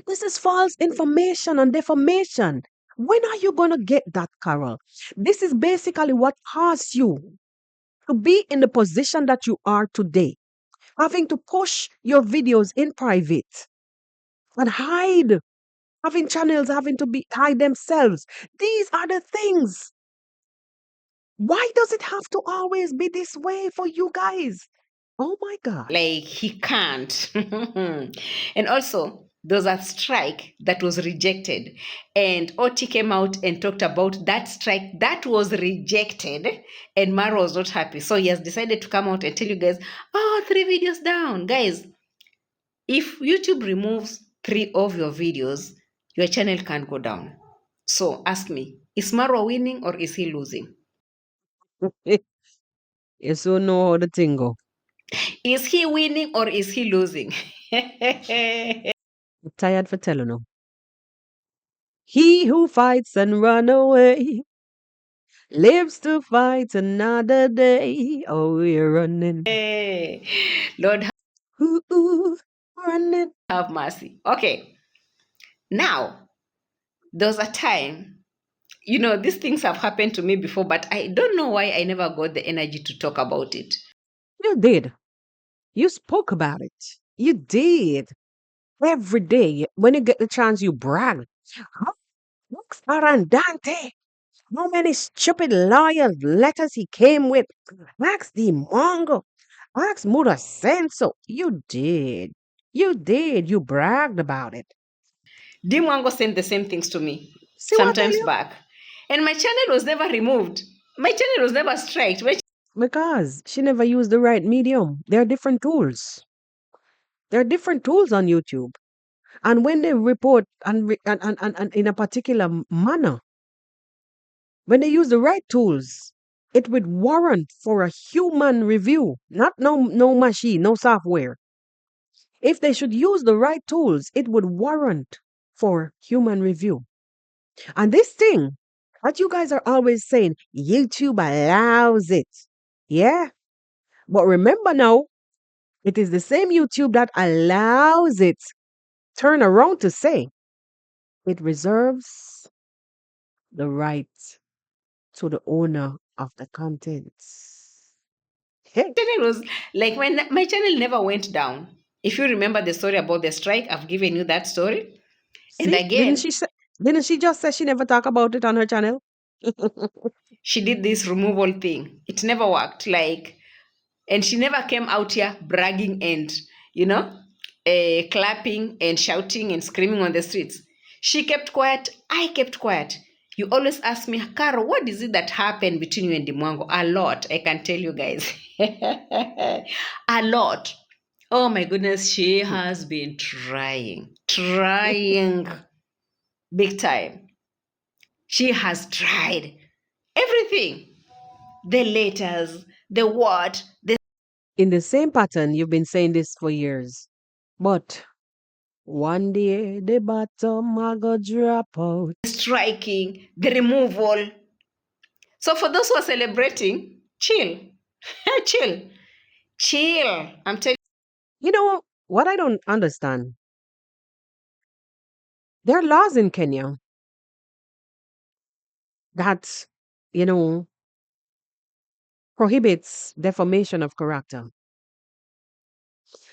This is false information and defamation. When are you going to get that, Carol? This is basically what caused you to be in the position that you are today, having to push your videos in private and hide, having channels having to be hide themselves. These are the things. Why does it have to always be this way for you guys? Oh my God. Like he can't. And also, there was a strike that was rejected. And Oti came out and talked about that strike that was rejected. And Mara was not happy. So he has decided to come out and tell you guys, oh, 3 videos down. Guys, if YouTube removes 3 of your videos, your channel can't go down. So ask me, is Marwa winning or is he losing? You so know how the thing go. Is he winning or is he losing? I'm tired for telling you. He who fights and run away lives to fight another day. Oh, we're running. Lord Ooh, running. have mercy. Okay. Now, there was a time, these things have happened to me before, but I don't know why I never got the energy to talk about it. You did. You spoke about it. You did. Every day, when you get the chance, you brag. Huh? Look, Dante. How many stupid lawyer letters he came with. Ask the Mongo. Ask Muda Senso. You did. You did. You bragged about it. Dimwango sent the same things to me See what I tell sometimes you? back. And my channel was never removed. My channel was never striked. Because she never used the right medium. There are different tools. There are different tools on YouTube. And when they report and in a particular manner, when they use the right tools, it would warrant for a human review, not no machine, no software. If they should use the right tools, it would warrant for human review. And this thing that you guys are always saying, YouTube allows it. Yeah. But remember now, it is the same YouTube that allows it. Turn around to say it reserves the right to the owner of the content. Hey, channel was like my channel never went down. If you remember the story about the strike, I've given you that story. And see, again, didn't she just say she never talk about it on her channel? she did this removal thing. It never worked. And she never came out here bragging and, clapping and shouting and screaming on the streets. She kept quiet. I kept quiet. You always ask me, Caro, what is it that happened between you and Dimwango? A lot, I can tell you guys. A lot. Oh my goodness, she has been trying big time. She has tried everything. The letters, the what, the In the same pattern, you've been saying this for years. But one day the bottom I go drop out. striking, the removal. So for those who are celebrating, chill. Chill. Chill. I'm telling You know what I don't understand? There are laws in Kenya that, you know, prohibits defamation of character.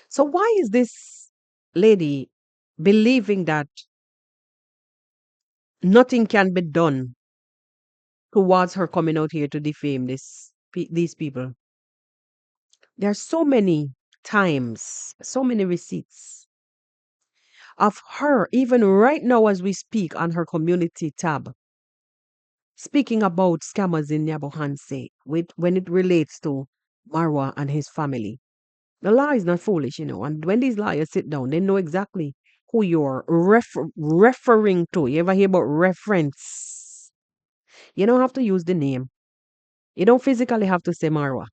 So why is this lady believing that nothing can be done towards her coming out here to defame these people? There are so many times, so many receipts of her, even right now as we speak on her community tab, speaking about scammers in Nyabohanse when it relates to Marwa and his family. The law is not foolish, and when these lawyers sit down, they know exactly who you're referring to. You ever hear about reference? You don't have to use the name. You don't physically have to say Marwa.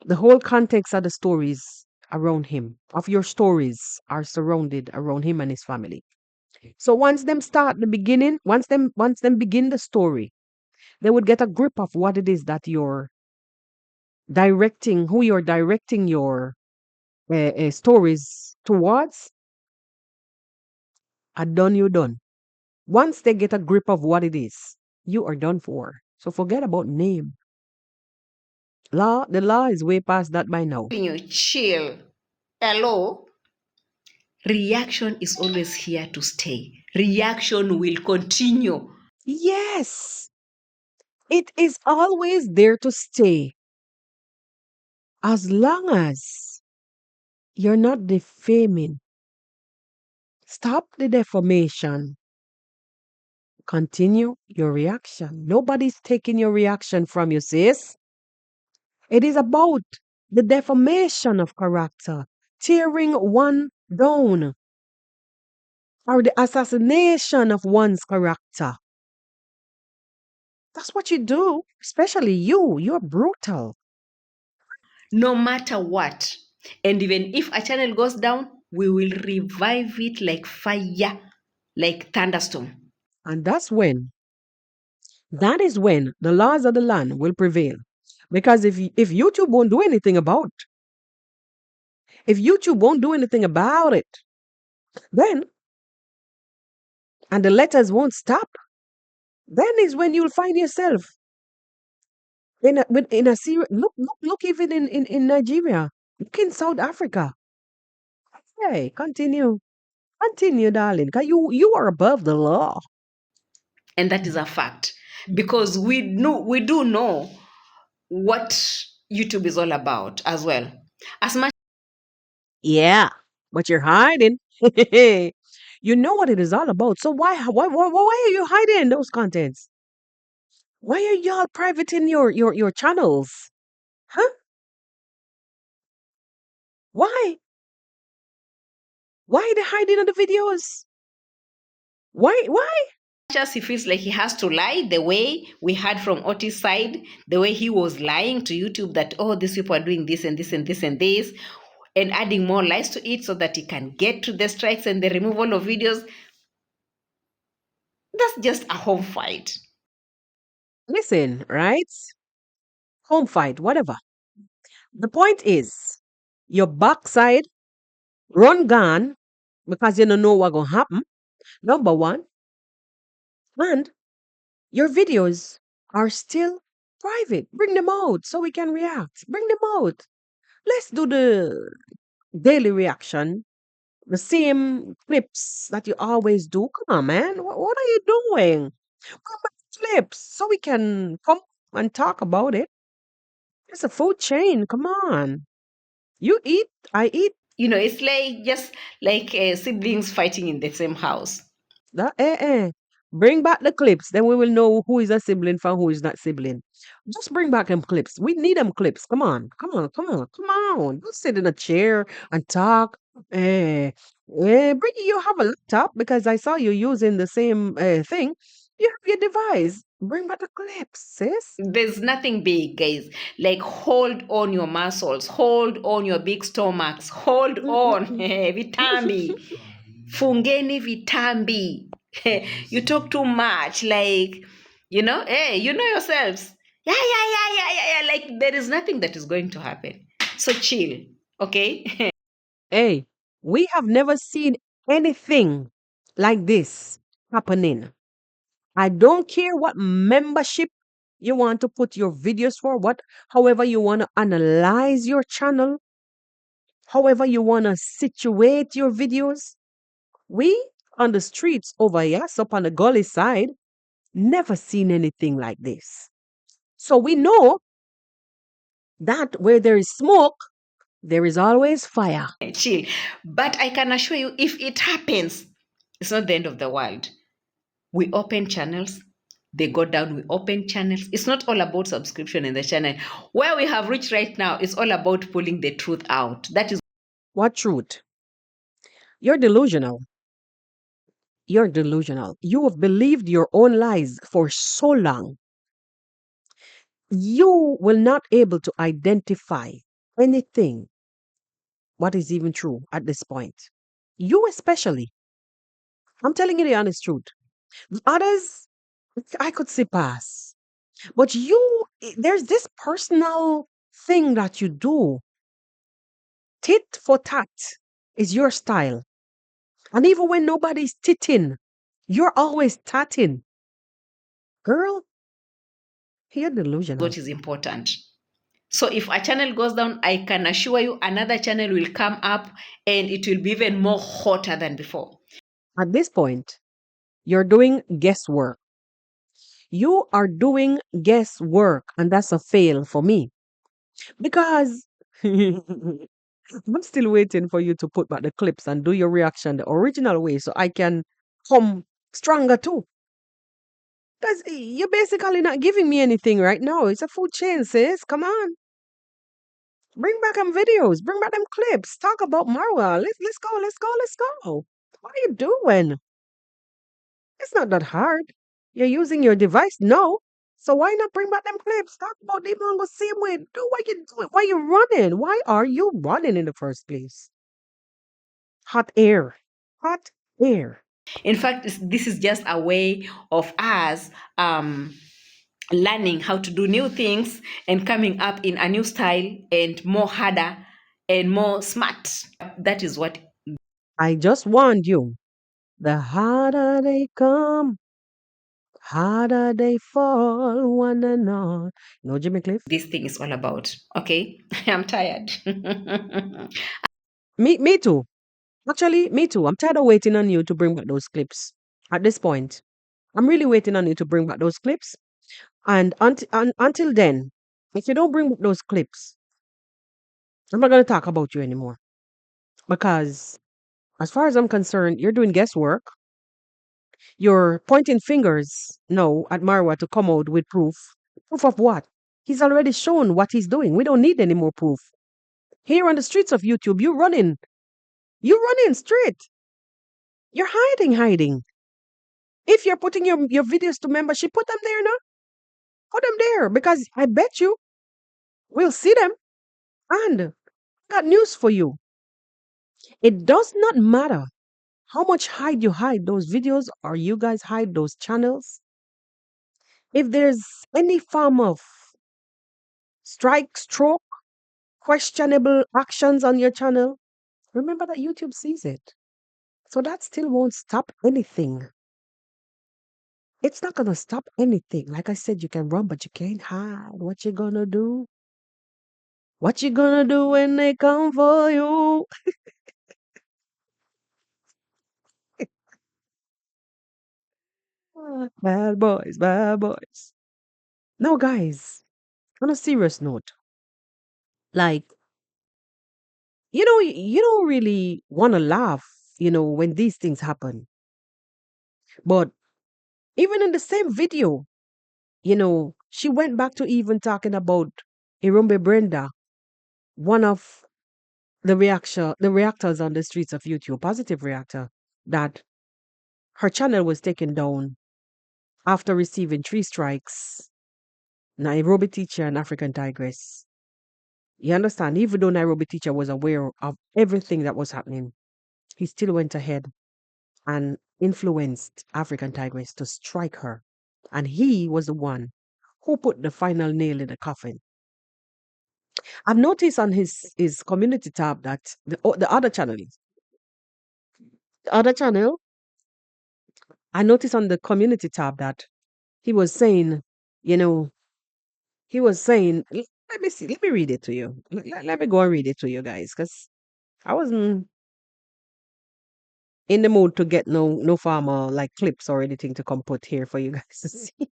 The whole context of the stories around him, of your stories, are surrounded around him and his family. So once them start the beginning, once them begin the story, they would get a grip of what it is that you're directing, who you're directing your stories towards. I done, you done. Once they get a grip of what it is, you are done for. So forget about name. The law is way past that by now. You chill. Hello? Reaction is always here to stay. Reaction will continue. Yes, it is always there to stay as long as you're not defaming. Stop the defamation. Continue your reaction. Nobody's taking your reaction from you, sis. It is about the defamation of character, tearing one down, or the assassination of one's character. That's what you do, especially you. You're brutal. No matter what. And even if a channel goes down, we will revive it like fire, like thunderstorm. And that is when the laws of the land will prevail. Because if YouTube won't do anything about, if YouTube won't do anything about it, then, and the letters won't stop, then is when you'll find yourself in a serious look even in Nigeria, look in South Africa. Hey, continue, darling, because you are above the law. And that is a fact. Because we do know what YouTube is all about as well. As much Yeah, but you're hiding. You know what it is all about. So why are you hiding those contents? Why are y'all privating your channels? Huh? Why? Why are they hiding on the videos? Why? as he feels like he has to lie, the way we heard from Otis' side, the way he was lying to YouTube that, oh, these people are doing this and this and this and this, and adding more lies to it so that he can get to the strikes and the removal of videos. That's just a home fight. Listen, right? Home fight, whatever. The point is, your backside run gone because you don't know what gonna happen. Number one, and your videos are still private. Bring them out so we can react. Bring them out. Let's do the daily reaction, the same clips that you always do. Come on, man. What are you doing? Bring back clips so we can come and talk about it. It's a food chain. Come on. You eat, I eat. It's like just like siblings fighting in the same house. Bring back the clips, then we will know who is a sibling from who is not sibling. Just bring back them clips. We need them clips. Come on, come on, come on, come on. Don't sit in a chair and talk. Brittany, you have a laptop because I saw you using the same thing. You have your device. Bring back the clips, sis. There's nothing big, guys. Like, hold on your muscles, hold on your big stomachs, hold on. Vitambi. Fungeni vitambi. You talk too much. Like, hey, you know yourselves. Yeah. Like, there is nothing that is going to happen. So chill, okay? Hey, we have never seen anything like this happening. I don't care what membership you want to put your videos for, however you want to analyze your channel, however you want to situate your videos. We on the streets over here, up on the gully side, never seen anything like this. So we know that where there is smoke, there is always fire. Chill. But I can assure you, if it happens, it's not the end of the world. We open channels, They go down, we open channels. It's not all about subscription in the channel. Where we have reached right now, it's all about pulling the truth out. That is What truth? You're delusional. You're delusional. You have believed your own lies for so long. You will not able to identify anything what is even true at this point. You especially. I'm telling you the honest truth. Others, I could see pass. But you, there's this personal thing that you do. Tit for tat is your style. And even when nobody's titting, you're always tatting. Girl, you're delusional. what is important. So if a channel goes down, I can assure you another channel will come up and it will be even more hotter than before. At this point, you're doing guesswork. You are doing guesswork, and that's a fail for me because I'm still waiting for you to put back the clips and do your reaction the original way so I can come stronger too. Because you're basically not giving me anything right now. It's a food chain, sis. Come on. Bring back them videos. Bring back them clips. Talk about Marwa. Let's go. Let's go. Let's go. What are you doing? It's not that hard. You're using your device? No. So why not bring back them clips? Talk about them on the same way. Do what you do. Why you running? Why are you running in the first place? Hot air. Hot air. In fact, this is just a way of us learning how to do new things and coming up in a new style and more harder and more smart. That is what. I just warned you. The harder they come, harder they fall, one and all. No, Jimmy Cliff? This thing is all about. Okay, I'm tired. Me too. Actually, me too. I'm tired of waiting on you to bring back those clips. At this point, I'm really waiting on you to bring back those clips. And until then, if you don't bring back those clips, I'm not going to talk about you anymore. Because as far as I'm concerned, you're doing guesswork. You're pointing fingers, no, at Marwa to come out with proof. Proof of what? He's already shown what he's doing. We don't need any more proof. Here on the streets of YouTube, you're running. You're running straight. You're hiding. If you're putting your videos to membership, put them there now. Put them there because I bet you we'll see them. And I got news for you. It does not matter how much you hide those videos or you guys hide those channels. If there's any form of strike, stroke, questionable actions on your channel, remember that YouTube sees it. So that still won't stop anything. It's not gonna stop anything. Like I said, you can run, but you can't hide. What you gonna do? What you gonna do when they come for you? Bad boys, bad boys. No, guys, on a serious note, like, you don't really want to laugh, when these things happen. But even in the same video, she went back to even talking about Irumbe Brenda, one of the reactors on the streets of YouTube, positive reactor, that her channel was taken down after receiving 3 strikes. Nairobi teacher and African tigress. You understand? Even though Nairobi teacher was aware of everything that was happening, he still went ahead and influenced African tigress to strike her. And he was the one who put the final nail in the coffin. I've noticed on his community tab that the other channel, I noticed on the community tab that he was saying, you know, he was saying, let me see, let me read it to you. Let me go and read it to you guys, because I wasn't in the mood to get no farmer like clips or anything to come put here for you guys to see.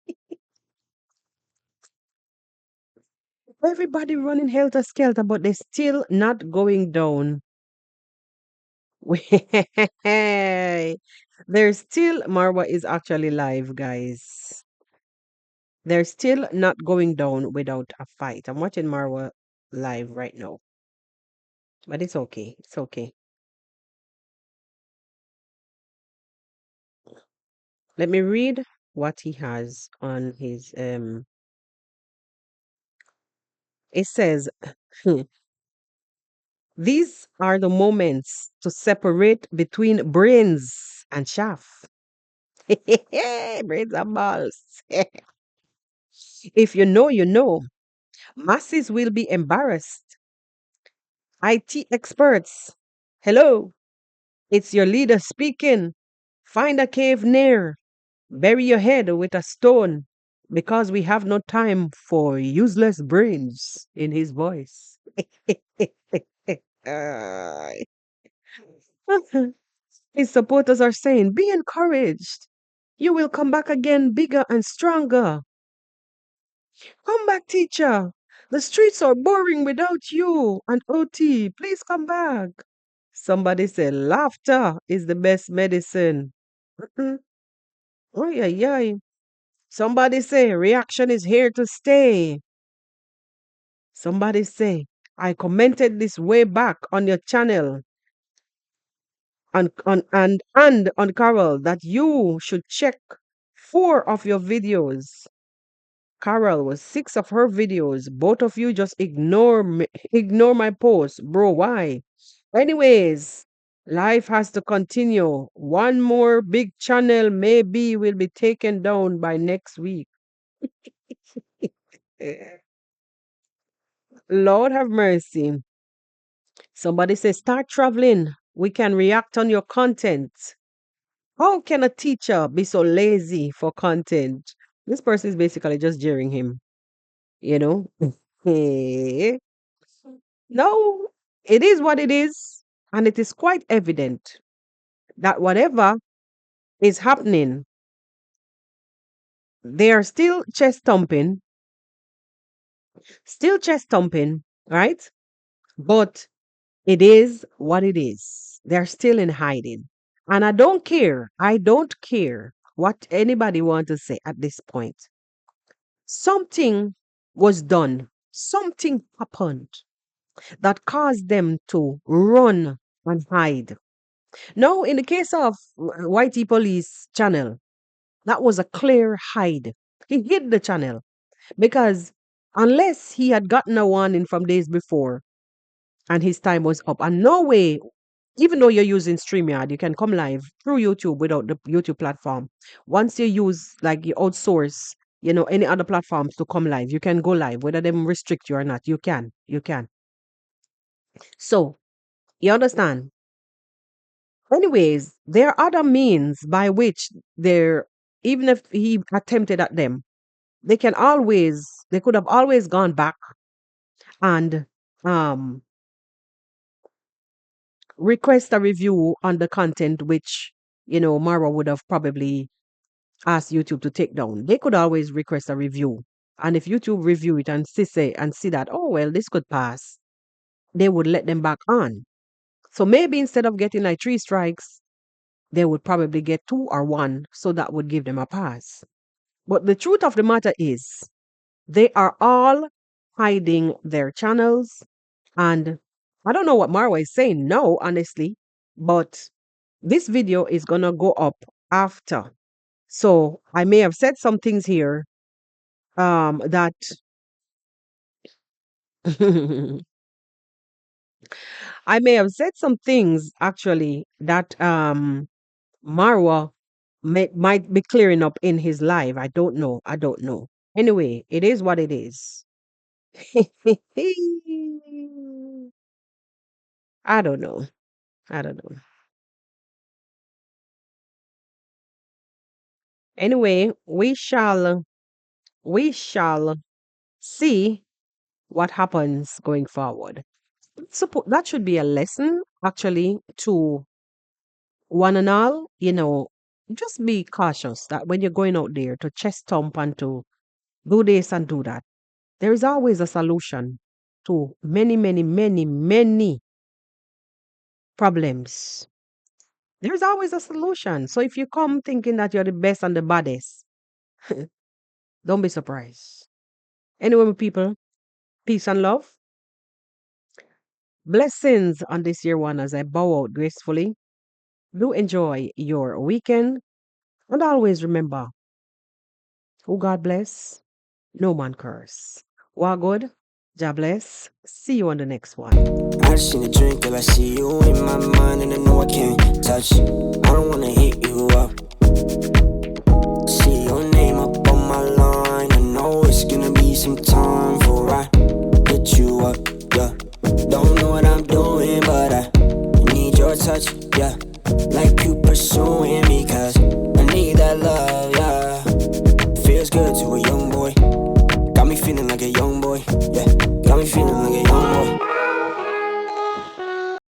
Everybody running helter skelter, but they're still not going down. There's still Marwa is actually live, guys. They're still not going down without a fight. I'm watching Marwa live right now, but it's okay. It's okay. Let me read what he has on his it says these are the moments to separate between brains and chaff. Brains and balls. If you know, you know. Masses will be embarrassed. IT experts. Hello, it's your leader speaking. Find a cave near. Bury your head with a stone because we have no time for useless brains in his voice. Ah. His supporters are saying, be encouraged. You will come back again bigger and stronger. Come back, teacher. The streets are boring without you and OT. Please come back. Somebody said, laughter is the best medicine. Mm-mm. Oh, yeah, yeah. Somebody say, reaction is here to stay. Somebody say, I commented this way back on your channel and on Carol that you should check 4 of your videos. Carol was 6 of her videos. Both of you just ignore me, ignore my post, bro. Why? Anyways, life has to continue. One more big channel maybe will be taken down by next week. Lord have mercy. Somebody say, start traveling. We can react on your content. How can a teacher be so lazy for content? This person is basically just jeering him, you know? Eh, no, it is what it is. And it is quite evident that whatever is happening, they are still chest thumping, right? But it is what it is. They're still in hiding. And I don't care. I don't care what anybody want to say at this point. Something was done. Something happened that caused them to run and hide. Now, in the case of YT Police channel, that was a clear hide. He hid the channel because unless he had gotten a warning from days before and his time was up, and no way, even though you're using StreamYard, you can come live through YouTube without the YouTube platform. Once you use like you outsource, any other platforms to come live, you can go live, whether them restrict you or not. You can. You can. So you understand? Anyways, there are other means by which they're even if he attempted at them, they could have always gone back and um request a review on the content which Mara would have probably asked YouTube to take down. They could always request a review. And if YouTube review it and see that, oh well, this could pass, they would let them back on. So maybe instead of getting like 3 strikes, they would probably get 2 or 1. So that would give them a pass. But the truth of the matter is, they are all hiding their channels. And I don't know what Marwa is saying now, honestly, but this video is going to go up after. So I may have said some things here that I may have said some things actually that Marwa might be clearing up in his live. I don't know. I don't know. Anyway, it is what it is. I don't know. I don't know. Anyway, we shall see what happens going forward. That should be a lesson actually to one and all, just be cautious that when you're going out there to chest thump and to do this and do that, there is always a solution to many, many, many, many problems. There's always a solution. So if you come thinking that you're the best and the baddest, Don't be surprised. Anyway, my people, peace and love. Blessings on this year one as I bow out gracefully. Do enjoy your weekend. And always remember, who God bless, no man curse. Walk good. God bless. See you on the next one. I just need a drink till I see you in my mind, and I know I can't touch. I don't wanna hit you up. See your name up on my line. I know it's gonna be some time before I hit you up. Yeah, don't know what I'm doing, but I need your touch. Yeah, like you pursue